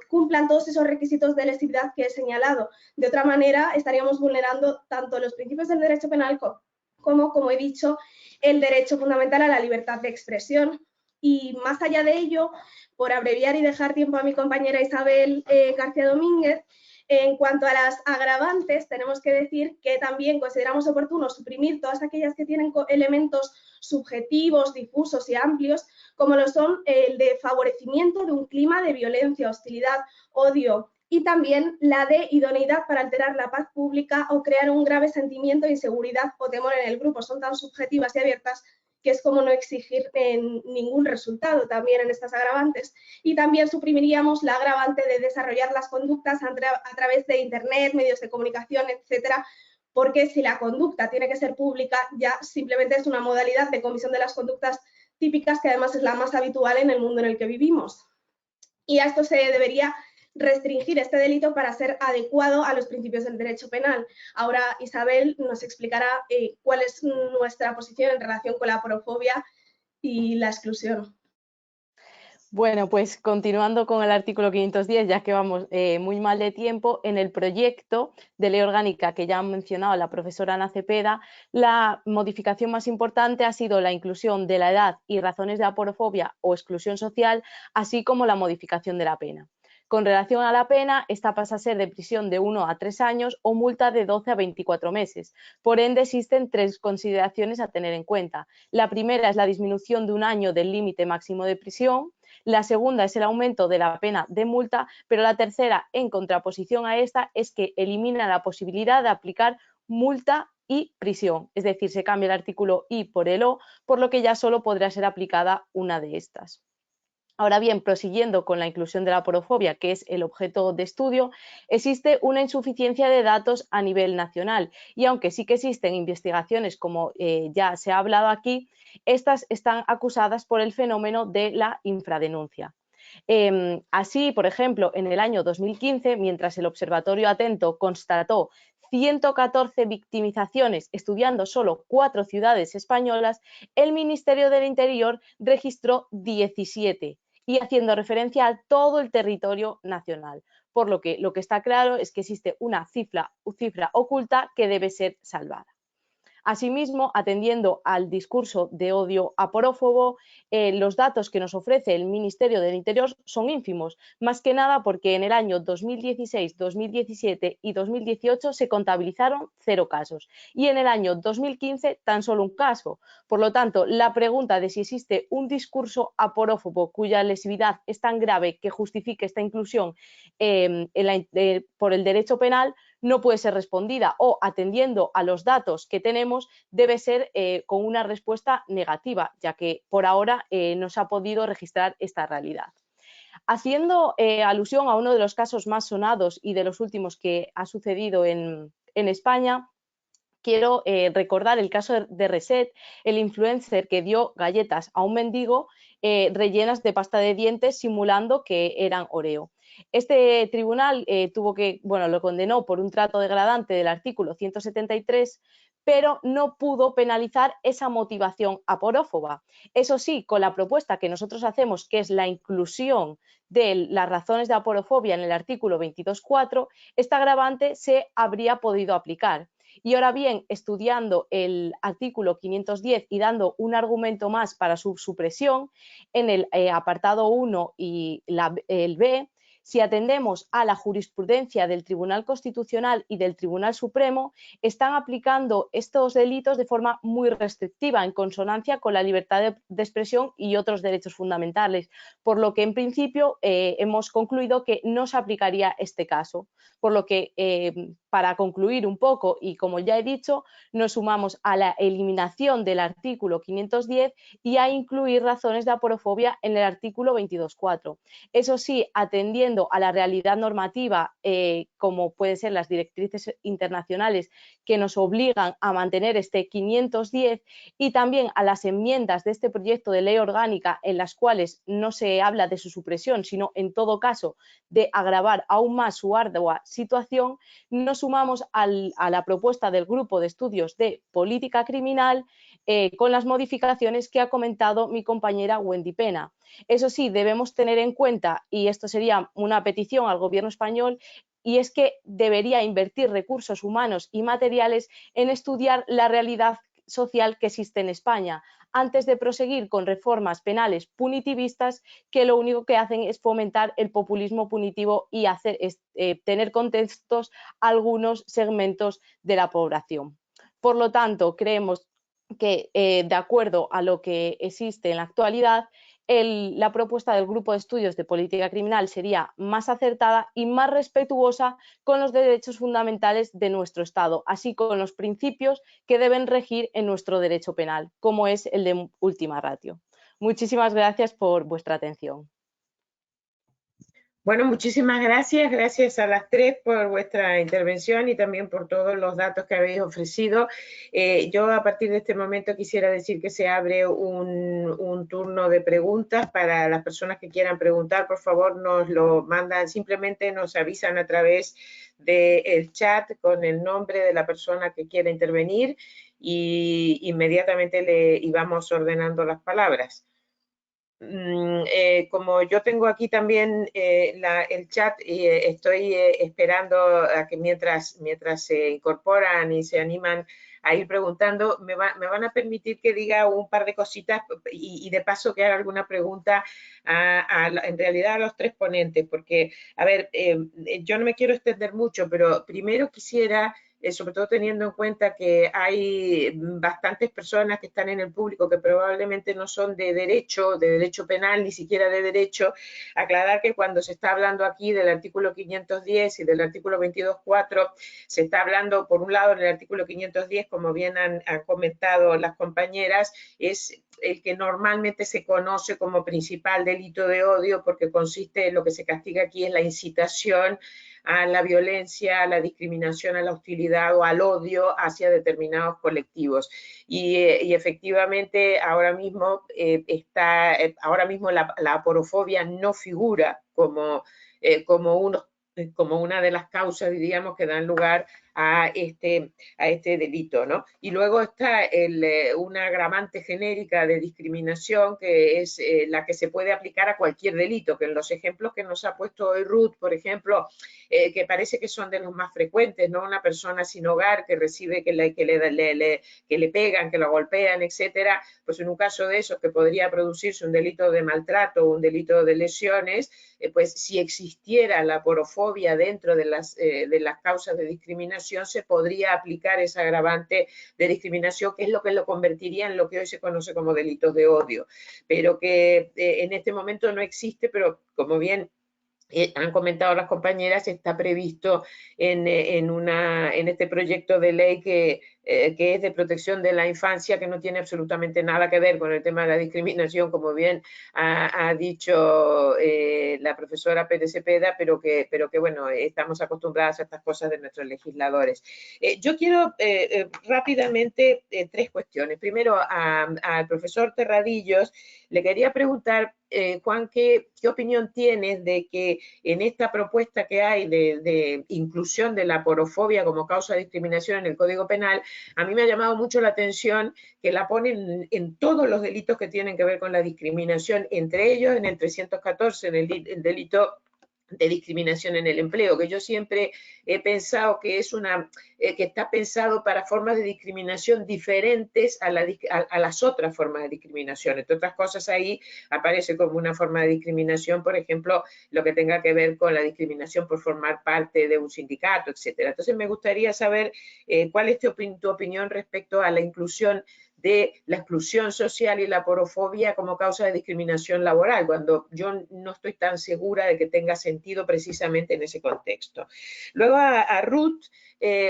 cumplan todos esos requisitos de lesividad que he señalado. De otra manera, estaríamos vulnerando tanto los principios del derecho penal como he dicho, el derecho fundamental a la libertad de expresión. Y más allá de ello, por abreviar y dejar tiempo a mi compañera Isabel García Domínguez, en cuanto a las agravantes, tenemos que decir que también consideramos oportuno suprimir todas aquellas que tienen elementos subjetivos, difusos y amplios, como lo son el de favorecimiento de un clima de violencia, hostilidad, odio, y también la de idoneidad para alterar la paz pública o crear un grave sentimiento de inseguridad o temor en el grupo. Son tan subjetivas y abiertas que es como no exigir ningún resultado también en estas agravantes. Y también suprimiríamos la agravante de desarrollar las conductas a través de Internet, medios de comunicación, etcétera, porque si la conducta tiene que ser pública, ya simplemente es una modalidad de comisión de las conductas típicas, que además es la más habitual en el mundo en el que vivimos. Y a esto se debería restringir este delito para ser adecuado a los principios del derecho penal. Ahora Isabel nos explicará cuál es nuestra posición en relación con la aporofobia y la exclusión. Bueno, pues continuando con el artículo 510, ya que vamos muy mal de tiempo, en el proyecto de ley orgánica que ya ha mencionado la profesora Ana Cepeda, la modificación más importante ha sido la inclusión de la edad y razones de aporofobia o exclusión social, así como la modificación de la pena. Con relación a la pena, esta pasa a ser de prisión de 1 a 3 años o multa de 12 a 24 meses. Por ende, existen 3 consideraciones a tener en cuenta. La primera es la disminución de 1 año del límite máximo de prisión. La segunda es el aumento de la pena de multa, pero la tercera, en contraposición a esta, es que elimina la posibilidad de aplicar multa y prisión. Es decir, se cambia el artículo I por el O, por lo que ya solo podrá ser aplicada una de estas. Ahora bien, prosiguiendo con la inclusión de la aporofobia, que es el objeto de estudio, existe una insuficiencia de datos a nivel nacional y aunque sí que existen investigaciones, como ya se ha hablado aquí, estas están acusadas por el fenómeno de la infradenuncia. Así, por ejemplo, en el año 2015, mientras el Observatorio Atento constató 114 victimizaciones estudiando solo 4 ciudades españolas, el Ministerio del Interior registró 17 y haciendo referencia a todo el territorio nacional. Por lo que está claro es que existe una cifra oculta que debe ser salvada. Asimismo, atendiendo al discurso de odio aporófobo, los datos que nos ofrece el Ministerio del Interior son ínfimos, más que nada porque en el año 2016, 2017 y 2018 se contabilizaron 0 casos y en el año 2015 tan solo un caso. Por lo tanto, la pregunta de si existe un discurso aporófobo cuya lesividad es tan grave que justifique esta inclusión por el derecho penal no puede ser respondida o, atendiendo a los datos que tenemos, debe ser con una respuesta negativa, ya que por ahora no se ha podido registrar esta realidad. Haciendo alusión a uno de los casos más sonados y de los últimos que ha sucedido en España, quiero recordar el caso de Reset, el influencer que dio galletas a un mendigo rellenas de pasta de dientes simulando que eran Oreo. Este tribunal lo condenó por un trato degradante del artículo 173, pero no pudo penalizar esa motivación aporófoba. Eso sí, con la propuesta que nosotros hacemos, que es la inclusión de las razones de aporofobia en el artículo 22.4, esta agravante se habría podido aplicar. Y ahora bien, estudiando el artículo 510 y dando un argumento más para su supresión, en el apartado 1 y el B, si atendemos a la jurisprudencia del Tribunal Constitucional y del Tribunal Supremo, están aplicando estos delitos de forma muy restrictiva, en consonancia con la libertad de expresión y otros derechos fundamentales, por lo que en principio hemos concluido que no se aplicaría este caso, por lo que para concluir un poco, y como ya he dicho, nos sumamos a la eliminación del artículo 510 y a incluir razones de aporofobia en el artículo 22.4. Eso sí, atendiendo a la realidad normativa, como pueden ser las directrices internacionales que nos obligan a mantener este 510, y también a las enmiendas de este proyecto de ley orgánica en las cuales no se habla de su supresión, sino en todo caso de agravar aún más su ardua situación, nos sumamos a la propuesta del Grupo de Estudios de Política Criminal con las modificaciones que ha comentado mi compañera Wendy Pena. Eso sí, debemos tener en cuenta, y esto sería una petición al Gobierno español, y es que debería invertir recursos humanos y materiales en estudiar la realidad social que existe en España, antes de proseguir con reformas penales punitivistas que lo único que hacen es fomentar el populismo punitivo y tener contentos algunos segmentos de la población. Por lo tanto, creemos que, de acuerdo a lo que existe en la actualidad, la propuesta del Grupo de Estudios de Política Criminal sería más acertada y más respetuosa con los derechos fundamentales de nuestro Estado, así como con los principios que deben regir en nuestro derecho penal, como es el de última ratio. Muchísimas gracias por vuestra atención. Bueno, muchísimas gracias. Gracias a las tres por vuestra intervención y también por todos los datos que habéis ofrecido. Yo a partir de este momento quisiera decir que se abre un turno de preguntas para las personas que quieran preguntar. Por favor, nos lo mandan, simplemente nos avisan a través del chat con el nombre de la persona que quiera intervenir y inmediatamente y vamos ordenando las palabras. Como yo tengo aquí también el chat y estoy esperando a que mientras se incorporan y se animan a ir preguntando, me van a permitir que diga un par de cositas y de paso que haga alguna pregunta en realidad a los tres ponentes, porque, a ver, yo no me quiero extender mucho, pero primero quisiera, sobre todo teniendo en cuenta que hay bastantes personas que están en el público que probablemente no son de derecho penal, ni siquiera de derecho, aclarar que cuando se está hablando aquí del artículo 510 y del artículo 22.4, se está hablando, por un lado, en el artículo 510, como bien han comentado las compañeras, es el que normalmente se conoce como principal delito de odio, porque consiste en lo que se castiga aquí es la incitación a la violencia, a la discriminación, a la hostilidad o al odio hacia determinados colectivos. Y efectivamente ahora mismo la aporofobia no figura como una de las causas, diríamos, que dan lugar a este delito, ¿no? Y luego está una agravante genérica de discriminación que es la que se puede aplicar a cualquier delito, que en los ejemplos que nos ha puesto hoy Ruth, por ejemplo, que parece que son de los más frecuentes, ¿no? Una persona sin hogar que recibe que le pegan, que lo golpean, etcétera, pues en un caso de esos que podría producirse un delito de maltrato o un delito de lesiones, pues si existiera la aporofobia dentro de las causas de discriminación, se podría aplicar esa agravante de discriminación, que es lo que lo convertiría en lo que hoy se conoce como delitos de odio, pero que en este momento no existe, pero como bien han comentado las compañeras, está previsto en este proyecto de ley que es de protección de la infancia, que no tiene absolutamente nada que ver con el tema de la discriminación, como bien ha dicho la profesora Pérez Cepeda, pero que bueno, estamos acostumbradas a estas cosas de nuestros legisladores. Yo quiero rápidamente tres cuestiones. Primero, al profesor Terradillos, le quería preguntar, Juan, ¿qué opinión tienes de que en esta propuesta que hay de inclusión de la aporofobia como causa de discriminación en el Código Penal? A mí me ha llamado mucho la atención que la ponen en todos los delitos que tienen que ver con la discriminación, entre ellos en el 314, en el delito de discriminación en el empleo, que yo siempre he pensado que es que está pensado para formas de discriminación diferentes a las otras formas de discriminación. Entre otras cosas, ahí aparece como una forma de discriminación, por ejemplo, lo que tenga que ver con la discriminación por formar parte de un sindicato, etcétera. Entonces, me gustaría saber cuál es tu opinión respecto a la inclusión de la exclusión social y la aporofobia como causa de discriminación laboral, cuando yo no estoy tan segura de que tenga sentido precisamente en ese contexto. Luego a Ruth,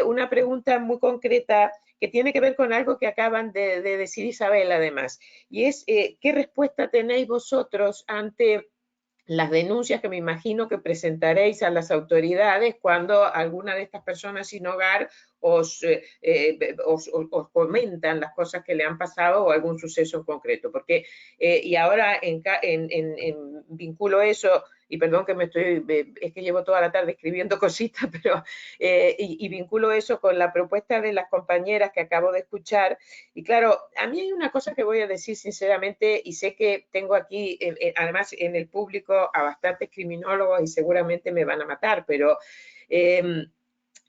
una pregunta muy concreta que tiene que ver con algo que acaban de decir Isabel además, y es ¿qué respuesta tenéis vosotros ante las denuncias que me imagino que presentaréis a las autoridades cuando alguna de estas personas sin hogar os comentan las cosas que le han pasado o algún suceso en concreto? Porque, y ahora vinculo eso, y perdón que es que llevo toda la tarde escribiendo cositas, pero y vinculo eso con la propuesta de las compañeras que acabo de escuchar. Y claro, a mí hay una cosa que voy a decir sinceramente, y sé que tengo aquí, además en el público, a bastantes criminólogos y seguramente me van a matar, pero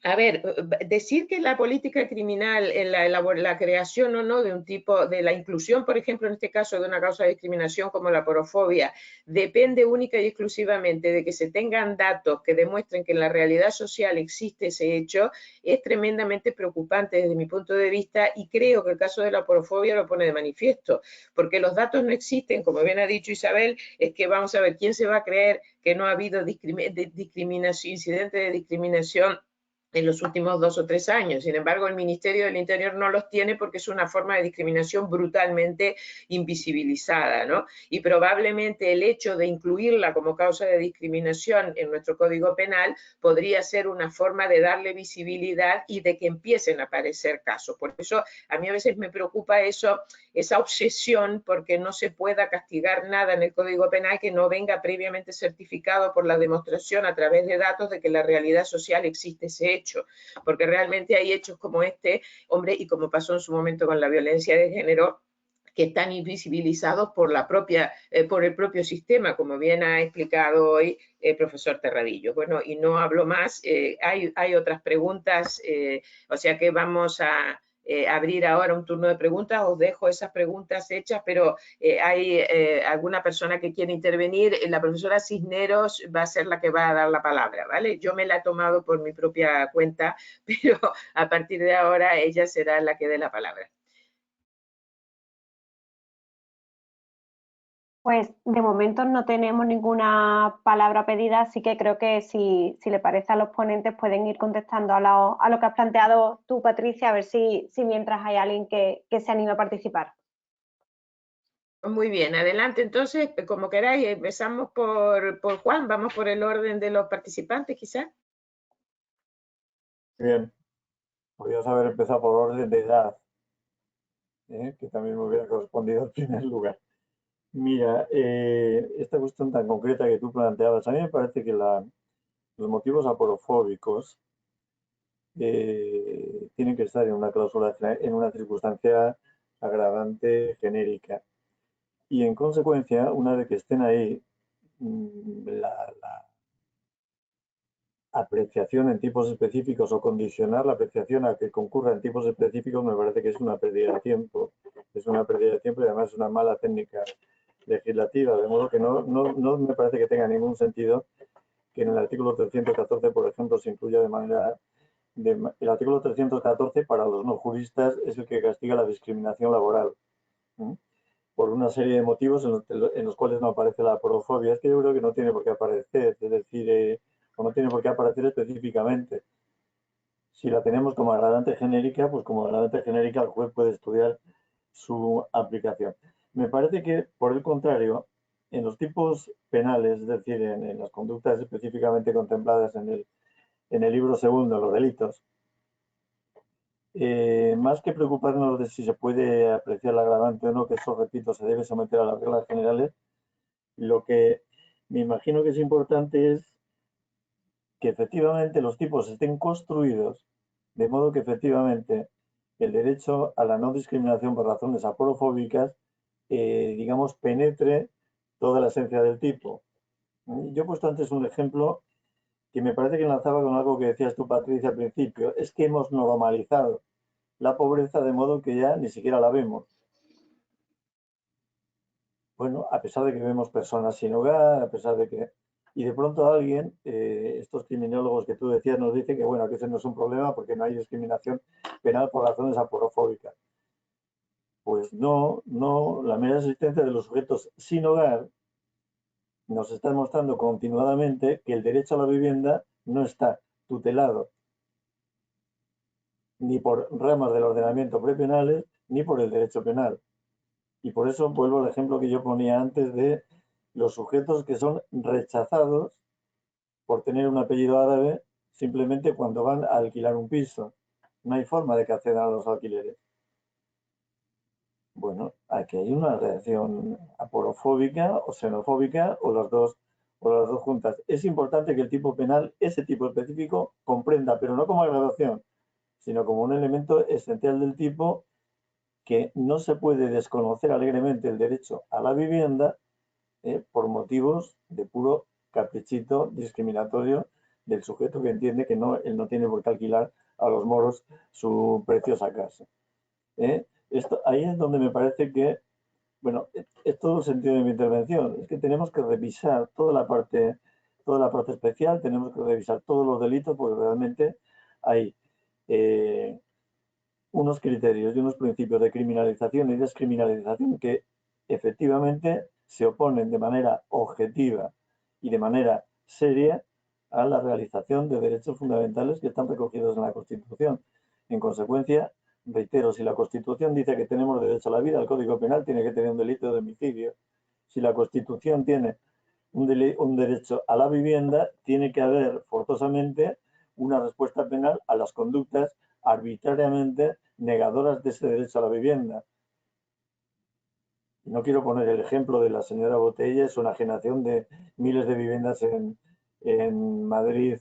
a ver, decir que la política criminal, en la creación o no de un tipo, de la inclusión, por ejemplo, en este caso de una causa de discriminación como la aporofobia, depende única y exclusivamente de que se tengan datos que demuestren que en la realidad social existe ese hecho, es tremendamente preocupante desde mi punto de vista, y creo que el caso de la aporofobia lo pone de manifiesto, porque los datos no existen, como bien ha dicho Isabel, es que vamos a ver, ¿quién se va a creer que no ha habido discriminación, incidente de discriminación en los últimos 2 o 3 años? Sin embargo, el Ministerio del Interior no los tiene porque es una forma de discriminación brutalmente invisibilizada, ¿no? Y probablemente el hecho de incluirla como causa de discriminación en nuestro Código Penal podría ser una forma de darle visibilidad y de que empiecen a aparecer casos. Por eso a mí a veces me preocupa eso, esa obsesión porque no se pueda castigar nada en el Código Penal que no venga previamente certificado por la demostración a través de datos de que en la realidad social existe ese hecho, porque realmente hay hechos como este, hombre, y como pasó en su momento con la violencia de género, que están invisibilizados por el propio sistema, como bien ha explicado hoy el profesor Terradillo. Bueno, y no hablo más, hay otras preguntas, o sea que vamos a abrir ahora un turno de preguntas, os dejo esas preguntas hechas, pero hay alguna persona que quiere intervenir, la profesora Cisneros va a ser la que va a dar la palabra, ¿vale? Yo me la he tomado por mi propia cuenta, pero a partir de ahora ella será la que dé la palabra. Pues de momento no tenemos ninguna palabra pedida, así que creo que si le parece a los ponentes pueden ir contestando a lo que has planteado tú, Patricia, a ver si mientras hay alguien que se anime a participar. Muy bien, adelante. Entonces, como queráis, empezamos por Juan, vamos por el orden de los participantes, quizás. Bien, podrías haber empezado por orden de edad, que también me hubiera correspondido en primer lugar. Mira, esta cuestión tan concreta que tú planteabas, a mí me parece que los motivos aporofóbicos tienen que estar en una cláusula, en una circunstancia agravante genérica. Y en consecuencia, una vez que estén ahí, la apreciación en tipos específicos o condicionar la apreciación a que concurra en tipos específicos me parece que es una pérdida de tiempo. Es una pérdida de tiempo y además es una mala técnica legislativa, de modo que no me parece que tenga ningún sentido que en el artículo 314, por ejemplo, se incluya de manera... el artículo 314 para los no juristas es el que castiga la discriminación laboral, por una serie de motivos en los cuales no aparece la aporofobia. Es que yo creo que no tiene por qué aparecer, es decir, o no tiene por qué aparecer específicamente. Si la tenemos como agravante genérica, pues como agravante genérica el juez puede estudiar su aplicación. Me parece que, por el contrario, en los tipos penales, es decir, en las conductas específicamente contempladas en el libro segundo, los delitos, más que preocuparnos de si se puede apreciar el agravante o no, que eso, repito, se debe someter a las reglas generales, lo que me imagino que es importante es que efectivamente los tipos estén construidos de modo que efectivamente el derecho a la no discriminación por razones aporofóbicas, digamos, penetre toda la esencia del tipo. Yo he puesto antes un ejemplo que me parece que enlazaba con algo que decías tú, Patricia, al principio. Es que hemos normalizado la pobreza de modo que ya ni siquiera la vemos. Bueno, a pesar de que vemos personas sin hogar, a pesar de que... Y de pronto alguien, estos criminólogos que tú decías, nos dice que, bueno, que ese no es un problema porque no hay discriminación penal por razones aporofóbicas. Pues no, la mera existencia de los sujetos sin hogar nos está demostrando continuadamente que el derecho a la vivienda no está tutelado ni por ramas del ordenamiento prepenales ni por el derecho penal. Y por eso vuelvo al ejemplo que yo ponía antes de los sujetos que son rechazados por tener un apellido árabe simplemente cuando van a alquilar un piso. No hay forma de que accedan a los alquileres. Bueno, aquí hay una reacción aporofóbica o xenofóbica o las dos juntas. Es importante que el tipo penal, ese tipo específico, comprenda, pero no como agravación, sino como un elemento esencial del tipo, que no se puede desconocer alegremente el derecho a la vivienda por motivos de puro caprichito discriminatorio del sujeto que entiende que él no tiene por qué alquilar a los moros su preciosa casa. Ahí es donde me parece que, bueno, es todo el sentido de mi intervención, es que tenemos que revisar toda la parte especial, tenemos que revisar todos los delitos porque realmente hay unos criterios y unos principios de criminalización y descriminalización que efectivamente se oponen de manera objetiva y de manera seria a la realización de derechos fundamentales que están recogidos en la Constitución. En consecuencia, reitero, si la Constitución dice que tenemos derecho a la vida, el Código Penal tiene que tener un delito de homicidio. Si la Constitución tiene un derecho a la vivienda, tiene que haber forzosamente una respuesta penal a las conductas arbitrariamente negadoras de ese derecho a la vivienda. No quiero poner el ejemplo de la señora Botella, su enajenación de miles de viviendas en Madrid,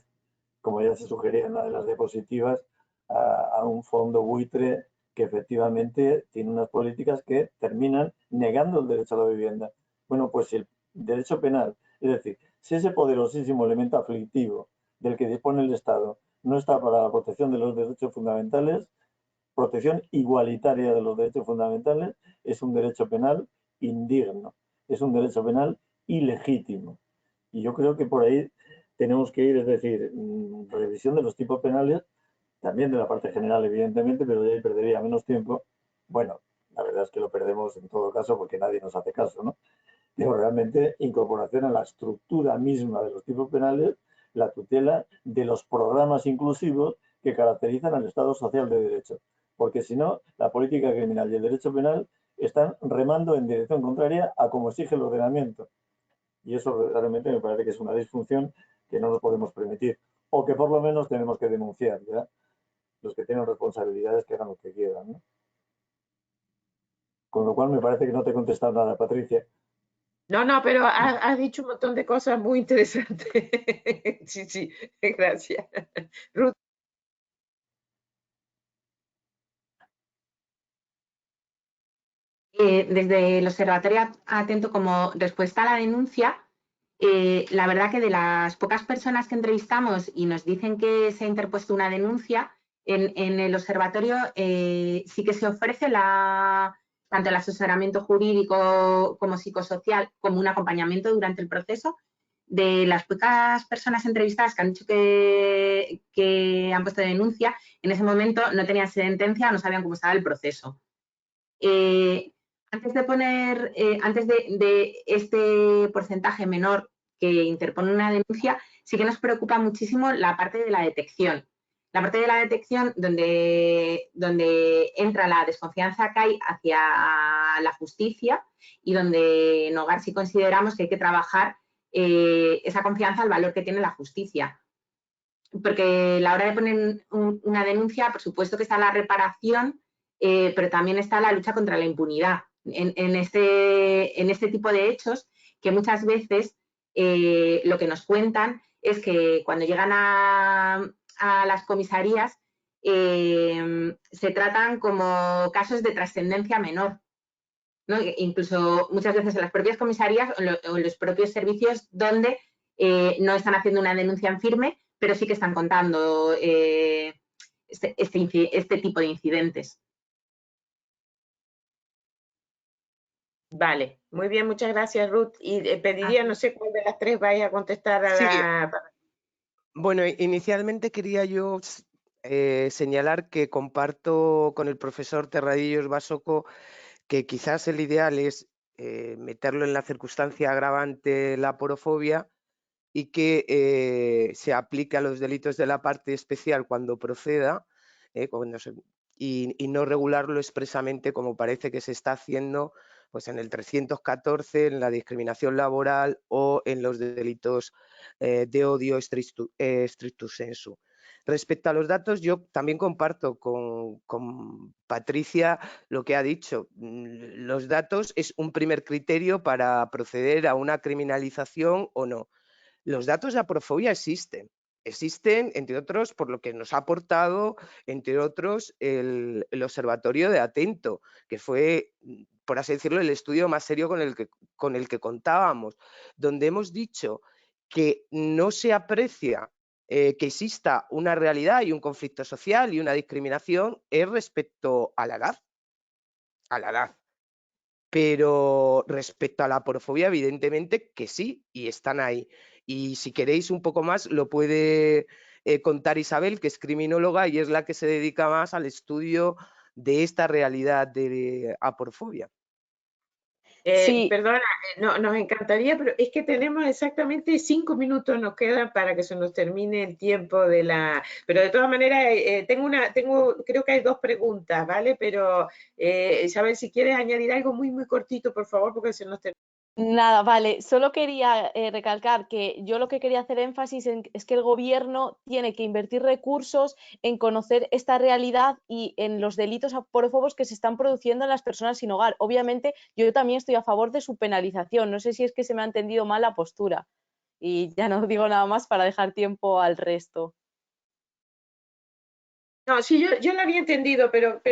como ya se sugería en una de las diapositivas, a un fondo buitre que efectivamente tiene unas políticas que terminan negando el derecho a la vivienda. Bueno, pues el derecho penal, es decir, si ese poderosísimo elemento aflictivo del que dispone el Estado no está para la protección de los derechos fundamentales, protección igualitaria de los derechos fundamentales, es un derecho penal indigno, es un derecho penal ilegítimo. Y yo creo que por ahí tenemos que ir, es decir, revisión de los tipos penales, también de la parte general, evidentemente, pero de ahí perdería menos tiempo. Bueno, la verdad es que lo perdemos en todo caso porque nadie nos hace caso, ¿no? Pero realmente incorporación a la estructura misma de los tipos penales, la tutela de los programas inclusivos que caracterizan al Estado social de derecho. Porque si no, la política criminal y el derecho penal están remando en dirección contraria a como exige el ordenamiento. Y eso realmente me parece que es una disfunción que no nos podemos permitir. O que por lo menos tenemos que denunciar, ¿ya? Los que tienen responsabilidades que hagan lo que quieran, ¿no? Con lo cual me parece que no te he contestado nada, Patricia. No, pero has dicho un montón de cosas muy interesantes. Sí, gracias. Ruth. Desde el Observatorio Atento como respuesta a la denuncia, la verdad que de las pocas personas que entrevistamos y nos dicen que se ha interpuesto una denuncia, en el observatorio sí que se ofrece tanto el asesoramiento jurídico como psicosocial como un acompañamiento durante el proceso. De las pocas personas entrevistadas que han dicho que han puesto denuncia, en ese momento no tenían sentencia, no sabían cómo estaba el proceso. Antes de este porcentaje menor que interpone una denuncia, sí que nos preocupa muchísimo la parte de la detección. La parte de la detección donde entra la desconfianza que hay hacia la justicia y donde en Hogar sí consideramos que hay que trabajar esa confianza al valor que tiene la justicia. Porque a la hora de poner una denuncia, por supuesto que está la reparación, pero también está la lucha contra la impunidad. En este tipo de hechos, que muchas veces lo que nos cuentan es que cuando llegan a las comisarías se tratan como casos de trascendencia menor, ¿no? Incluso muchas veces en las propias comisarías o en los propios servicios donde no están haciendo una denuncia en firme, pero sí que están contando este tipo de incidentes. Vale, muy bien, muchas gracias, Ruth. Y pediría, no sé cuál de las tres vais a contestar a la... Bueno, inicialmente quería yo señalar que comparto con el profesor Terradillos Basoco que quizás el ideal es meterlo en la circunstancia agravante la aporofobia y que se aplique a los delitos de la parte especial cuando proceda, y no regularlo expresamente como parece que se está haciendo pues en el 314, en la discriminación laboral o en los delitos de odio stricto sensu. Respecto a los datos, yo también comparto con Patricia lo que ha dicho. Los datos es un primer criterio para proceder a una criminalización o no. Los datos de aporofobia existen. Existen, entre otros, por lo que nos ha aportado, entre otros, el Observatorio de Atento, que fue, por así decirlo, el estudio más serio con el que contábamos, donde hemos dicho que no se aprecia que exista una realidad y un conflicto social y una discriminación es respecto a la edad. A la edad. Pero respecto a la aporofobia, evidentemente que sí, y están ahí. Y si queréis un poco más, lo puede contar Isabel, que es criminóloga y es la que se dedica más al estudio de esta realidad de aporofobia. Sí. Perdona, no, nos encantaría, pero es que tenemos exactamente 5 minutos nos quedan para que se nos termine el tiempo de la... Pero de todas maneras, creo que hay 2 preguntas, ¿vale? Pero Isabel, si quieres añadir algo muy, muy cortito, por favor, porque se nos termina. Nada, vale. Solo quería recalcar que yo lo que quería hacer énfasis es que el gobierno tiene que invertir recursos en conocer esta realidad y en los delitos aporofobos que se están produciendo en las personas sin hogar. Obviamente, yo también estoy a favor de su penalización. No sé si es que se me ha entendido mal la postura. Y ya no digo nada más para dejar tiempo al resto. No, sí, yo lo había entendido, pero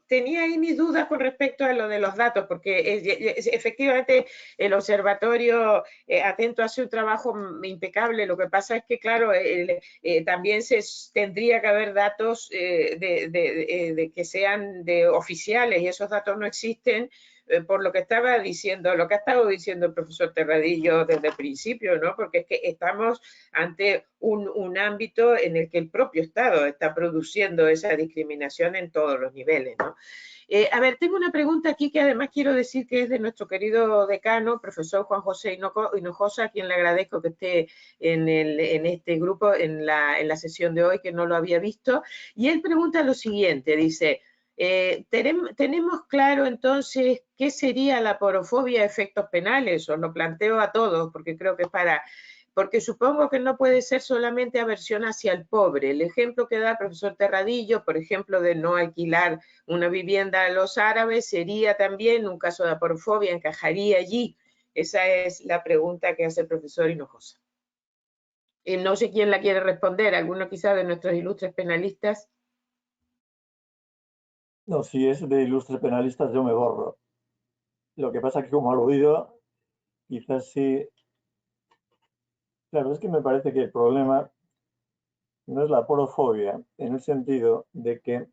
tenía ahí mis dudas con respecto a lo de los datos, porque efectivamente el observatorio Atento hace un trabajo impecable. Lo que pasa es que, claro, también tendría que haber datos de que sean oficiales y esos datos no existen. Por lo que estaba diciendo, lo que ha estado diciendo el profesor Terradillo desde el principio, ¿no? Porque es que estamos ante un ámbito en el que el propio Estado está produciendo esa discriminación en todos los niveles, ¿no? A ver, tengo una pregunta aquí que además quiero decir que es de nuestro querido decano, profesor Juan José Hinojosa, a quien le agradezco que esté en este grupo, en la sesión de hoy, que no lo había visto. Y él pregunta lo siguiente, dice... ¿tenemos claro entonces qué sería la aporofobia a efectos penales? Os lo planteo a todos porque creo que es porque supongo que no puede ser solamente aversión hacia el pobre. El ejemplo que da el profesor Terradillo, por ejemplo, de no alquilar una vivienda a los árabes, sería también un caso de aporofobia, encajaría allí. Esa es la pregunta que hace el profesor Hinojosa. No sé quién la quiere responder, alguno quizá de nuestros ilustres penalistas. No, si es de ilustres penalistas yo me borro. Lo que pasa es que como aludido, quizás sí... Claro, es que me parece que el problema no es la aporofobia, en el sentido de que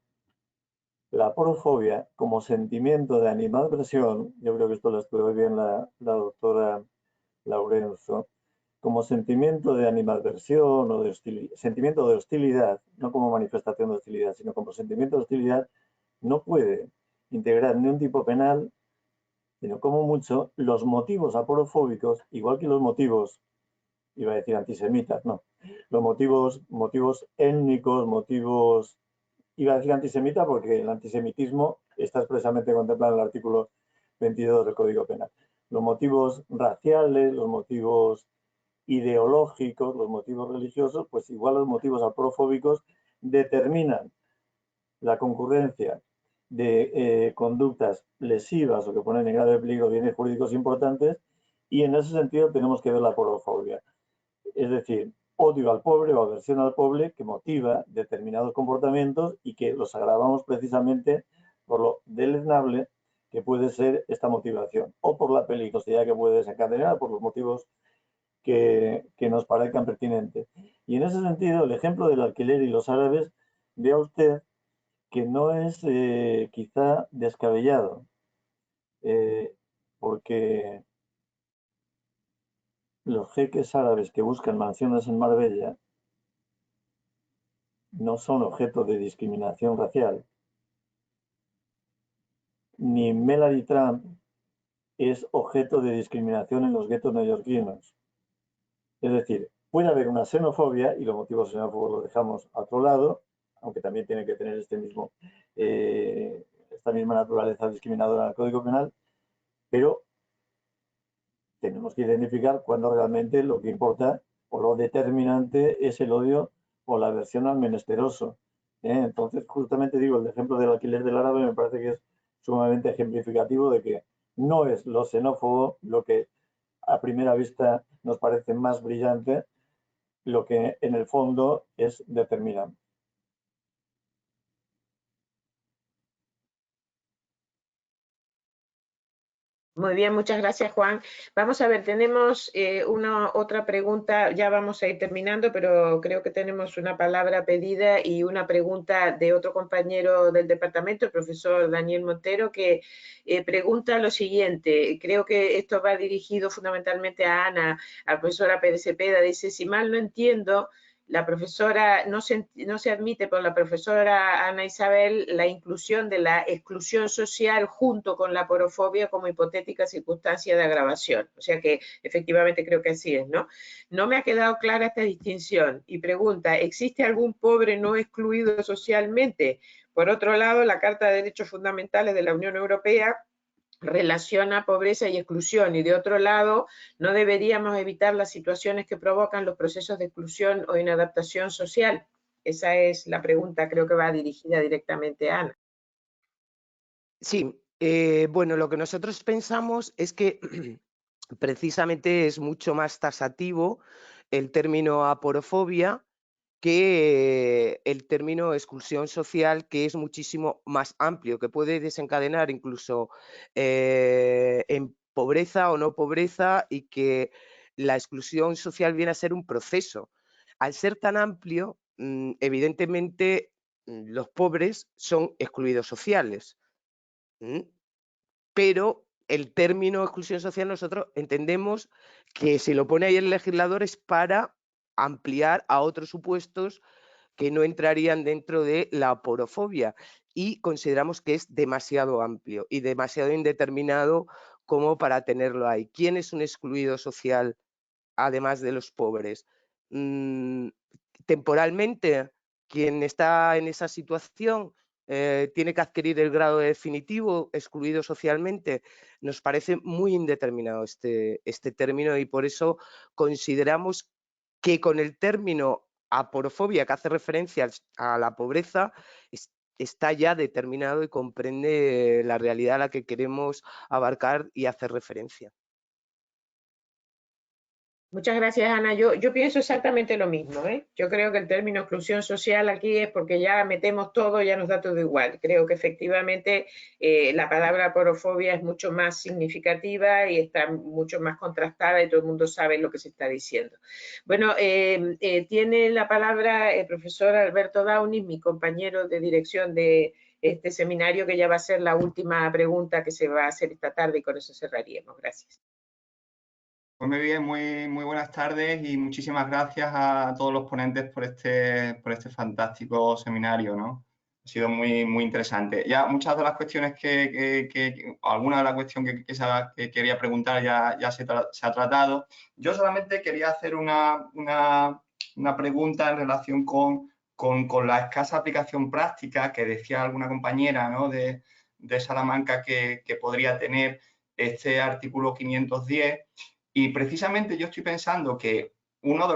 la aporofobia como sentimiento de animadversión, yo creo que esto lo estudió bien la doctora Laurenzo, como sentimiento de animadversión o de sentimiento de hostilidad, no como manifestación de hostilidad, sino como sentimiento de hostilidad, no puede integrar ni un tipo penal, sino como mucho los motivos aporofóbicos, igual que los motivos, iba a decir antisemitas, no, los motivos étnicos, motivos, iba a decir antisemita porque el antisemitismo está expresamente contemplado en el artículo 22 del Código Penal. Los motivos raciales, los motivos ideológicos, los motivos religiosos, pues igual los motivos aporofóbicos determinan la concurrencia de conductas lesivas o que ponen en grave peligro bienes jurídicos importantes, y en ese sentido tenemos que ver la aporofobia. Es decir, odio al pobre o aversión al pobre que motiva determinados comportamientos y que los agravamos precisamente por lo deleznable que puede ser esta motivación o por la peligrosidad que puede desencadenar, por los motivos que nos parezcan pertinentes. Y en ese sentido, el ejemplo del alquiler y los árabes, vea usted que no es quizá descabellado, porque los jeques árabes que buscan mansiones en Marbella no son objeto de discriminación racial. ni Melanie Trump es objeto de discriminación en los guetos neoyorquinos. Es decir, puede haber una xenofobia, y los motivos xenófobos los dejamos a otro lado, aunque también tiene que tener esta misma naturaleza discriminadora en el Código Penal, pero tenemos que identificar cuando realmente lo que importa o lo determinante es el odio o la aversión al menesteroso. Entonces, justamente digo, el ejemplo del alquiler del árabe me parece que es sumamente ejemplificativo de que no es lo xenófobo lo que a primera vista nos parece más brillante, lo que en el fondo es determinante. Muy bien, muchas gracias, Juan. Vamos a ver, tenemos otra pregunta, ya vamos a ir terminando, pero creo que tenemos una palabra pedida y una pregunta de otro compañero del departamento, el profesor Daniel Montero, que pregunta lo siguiente. Creo que esto va dirigido fundamentalmente a Ana, a la profesora Pérez Cepeda. Dice, si mal no entiendo, la profesora, no se admite por la profesora Ana Isabel la inclusión de la exclusión social junto con la porofobia como hipotética circunstancia de agravación. O sea que efectivamente creo que así es, ¿no? No me ha quedado clara esta distinción y pregunta, ¿existe algún pobre no excluido socialmente? Por otro lado, la Carta de Derechos Fundamentales de la Unión Europea relaciona pobreza y exclusión, y de otro lado, no deberíamos evitar las situaciones que provocan los procesos de exclusión o inadaptación social. Esa es la pregunta, creo que va dirigida directamente a Ana. Sí, bueno, lo que nosotros pensamos es que precisamente es mucho más tasativo el término aporofobia que el término exclusión social, que es muchísimo más amplio, que puede desencadenar incluso en pobreza o no pobreza, y que la exclusión social viene a ser un proceso. Al ser tan amplio, evidentemente los pobres son excluidos sociales, pero el término exclusión social nosotros entendemos que si lo pone ahí el legislador es para ampliar a otros supuestos que no entrarían dentro de la aporofobia, y consideramos que es demasiado amplio y demasiado indeterminado como para tenerlo ahí. ¿Quién es un excluido social además de los pobres? Temporalmente, quien está en esa situación tiene que adquirir el grado de definitivo excluido socialmente. Nos parece muy indeterminado este término, y por eso consideramos que con el término aporofobia, que hace referencia a la pobreza, está ya determinado y comprende la realidad a la que queremos abarcar y hacer referencia. Muchas gracias, Ana. Yo pienso exactamente lo mismo, ¿eh? Yo creo que el término exclusión social aquí es porque ya metemos todo, ya nos da todo igual. Creo que efectivamente la palabra porofobia es mucho más significativa y está mucho más contrastada y todo el mundo sabe lo que se está diciendo. Bueno, tiene la palabra el profesor Alberto Downing, mi compañero de dirección de este seminario, que ya va a ser la última pregunta que se va a hacer esta tarde, y con eso cerraríamos. Gracias. Pues muy bien, muy buenas tardes y muchísimas gracias a todos los ponentes por este fantástico seminario, ¿no? Ha sido muy interesante. Ya muchas de las cuestiones alguna de las cuestiones que quería preguntar ya se ha tratado. Yo solamente quería hacer una pregunta en relación con la escasa aplicación práctica que decía alguna compañera, ¿no?, de Salamanca que podría tener este artículo 510. Y precisamente yo estoy pensando que uno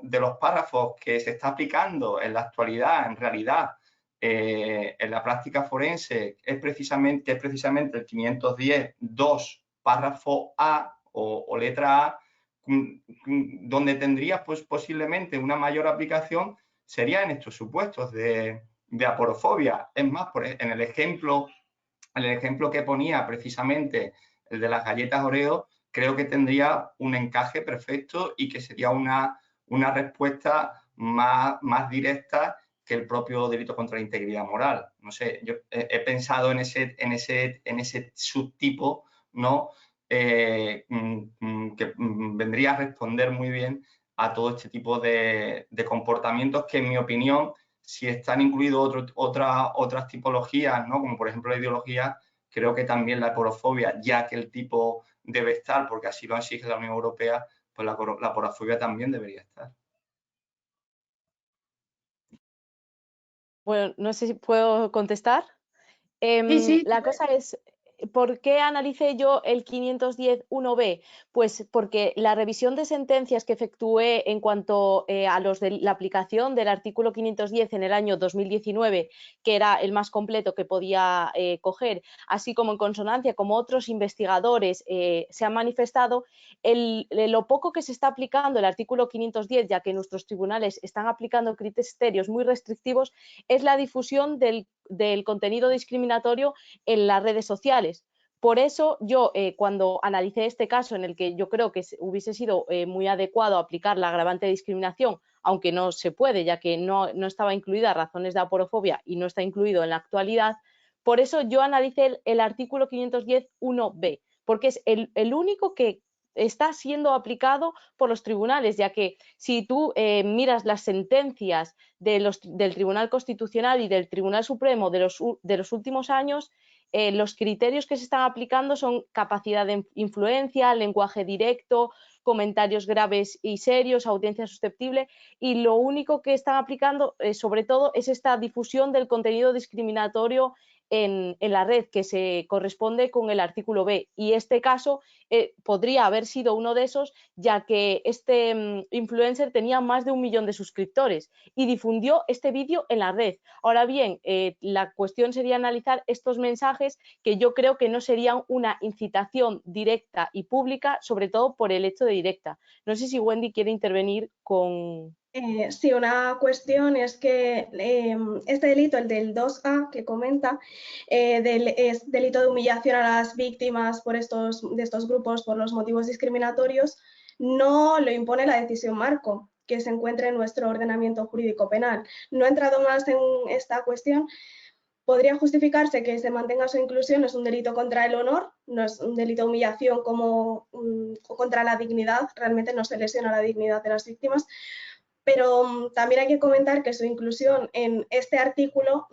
de los párrafos que se está aplicando en la actualidad, en realidad, en la práctica forense, es precisamente el 510.2, párrafo A o letra A, donde tendría pues, posiblemente una mayor aplicación, sería en estos supuestos de aporofobia. Es más, en el ejemplo que ponía precisamente, el de las galletas Oreo, creo que tendría un encaje perfecto y que sería una respuesta más directa que el propio delito contra la integridad moral. No sé, yo he pensado en ese subtipo, ¿no?, que vendría a responder muy bien a todo este tipo de comportamientos que, en mi opinión, si están incluidos otras tipologías, ¿no?, como por ejemplo la ideología, creo que también la aporofobia, ya que el tipo debe estar, porque así lo exige la Unión Europea, pues la aporofobia también debería estar. Bueno, no sé si puedo contestar. Sí. La cosa es, ¿por qué analicé yo el 510.1b? Pues porque la revisión de sentencias que efectué en cuanto a los de la aplicación del artículo 510 en el año 2019, que era el más completo que podía coger, así como en consonancia como otros investigadores se han manifestado, lo poco que se está aplicando el artículo 510, ya que nuestros tribunales están aplicando criterios muy restrictivos, es la difusión del contenido discriminatorio en las redes sociales. Por eso yo, cuando analicé este caso en el que yo creo que hubiese sido muy adecuado aplicar la agravante de discriminación, aunque no se puede, ya que no estaba incluida razones de aporofobia y no está incluido en la actualidad, por eso yo analicé el artículo 510.1b, porque es el único que está siendo aplicado por los tribunales, ya que si tú miras las sentencias del Tribunal Constitucional y del Tribunal Supremo de los últimos años, los criterios que se están aplicando son capacidad de influencia, lenguaje directo, comentarios graves y serios, audiencia susceptible, y lo único que están aplicando sobre todo es esta difusión del contenido discriminatorio en la red, que se corresponde con el artículo B, y este caso podría haber sido uno de esos, ya que este influencer tenía más de 1 millón de suscriptores y difundió este vídeo en la red. Ahora bien, la cuestión sería analizar estos mensajes, que yo creo que no serían una incitación directa y pública, sobre todo por el hecho de directa. No sé si Wendy quiere intervenir con... Sí, una cuestión es que este delito, el del 2A que comenta, es delito de humillación a las víctimas de estos grupos por los motivos discriminatorios, no lo impone la decisión marco que se encuentra en nuestro ordenamiento jurídico penal. No he entrado más en esta cuestión. Podría justificarse que se mantenga su inclusión, no es un delito contra el honor, no es un delito de humillación como contra la dignidad, realmente no se lesiona la dignidad de las víctimas. Pero también hay que comentar que su inclusión en este artículo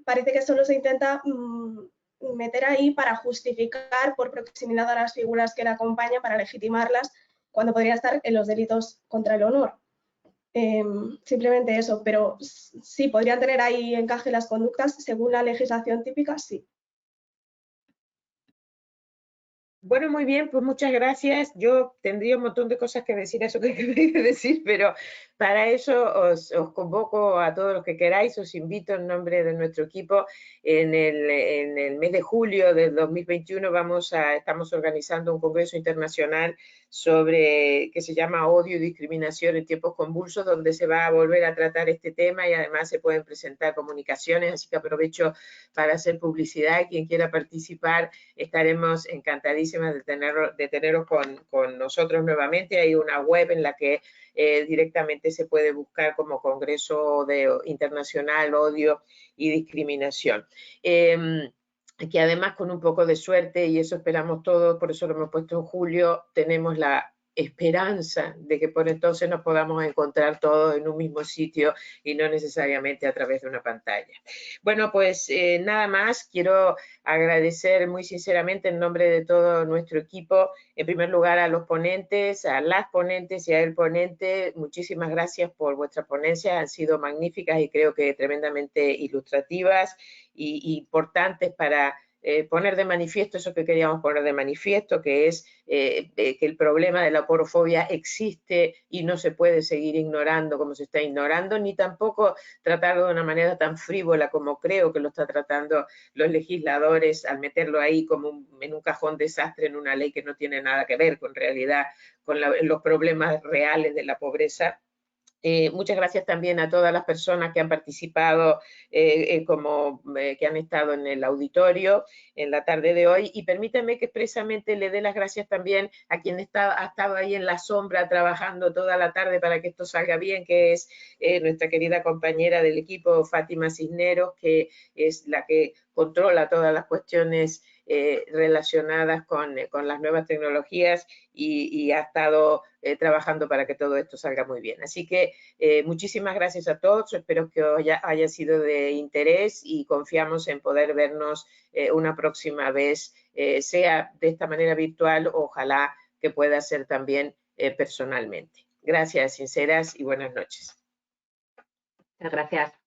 parece que solo se intenta meter ahí para justificar por proximidad a las figuras que la acompañan, para legitimarlas, cuando podría estar en los delitos contra el honor. Simplemente eso, pero sí, podrían tener ahí encaje las conductas según la legislación típica, sí. Bueno, muy bien, pues muchas gracias. Yo tendría un montón de cosas que decir, eso que acabéis de decir, pero para eso os convoco a todos los que queráis, os invito en nombre de nuestro equipo. En el mes de julio del 2021 estamos organizando un congreso internacional que se llama Odio y Discriminación en tiempos convulsos, donde se va a volver a tratar este tema y además se pueden presentar comunicaciones, así que aprovecho para hacer publicidad. Quien quiera participar, estaremos encantadísimos de teneros con nosotros nuevamente. Hay una web en la que directamente se puede buscar como Congreso Internacional Odio y Discriminación. Que además, con un poco de suerte, y eso esperamos todos, por eso lo hemos puesto en julio, tenemos la esperanza de que por entonces nos podamos encontrar todos en un mismo sitio y no necesariamente a través de una pantalla. Bueno, pues nada más. Quiero agradecer muy sinceramente en nombre de todo nuestro equipo, en primer lugar a los ponentes, a las ponentes y a el ponente. Muchísimas gracias por vuestras ponencias, han sido magníficas y creo que tremendamente ilustrativas y importantes para poner de manifiesto eso que queríamos poner de manifiesto, que es que el problema de la aporofobia existe y no se puede seguir ignorando como se está ignorando, ni tampoco tratarlo de una manera tan frívola como creo que lo está tratando los legisladores al meterlo ahí como en un cajón desastre en una ley que no tiene nada que ver con realidad, con los problemas reales de la pobreza. Muchas gracias también a todas las personas que han participado, que han estado en el auditorio en la tarde de hoy, y permítanme que expresamente le dé las gracias también a quien ha estado ahí en la sombra trabajando toda la tarde para que esto salga bien, que es nuestra querida compañera del equipo, Fátima Cisneros, que es la que controla todas las cuestiones relacionadas con las nuevas tecnologías y ha estado trabajando para que todo esto salga muy bien. Así que muchísimas gracias a todos, espero que haya sido de interés y confiamos en poder vernos una próxima vez, sea de esta manera virtual, ojalá que pueda ser también personalmente. Gracias, sinceras y buenas noches. Muchas gracias.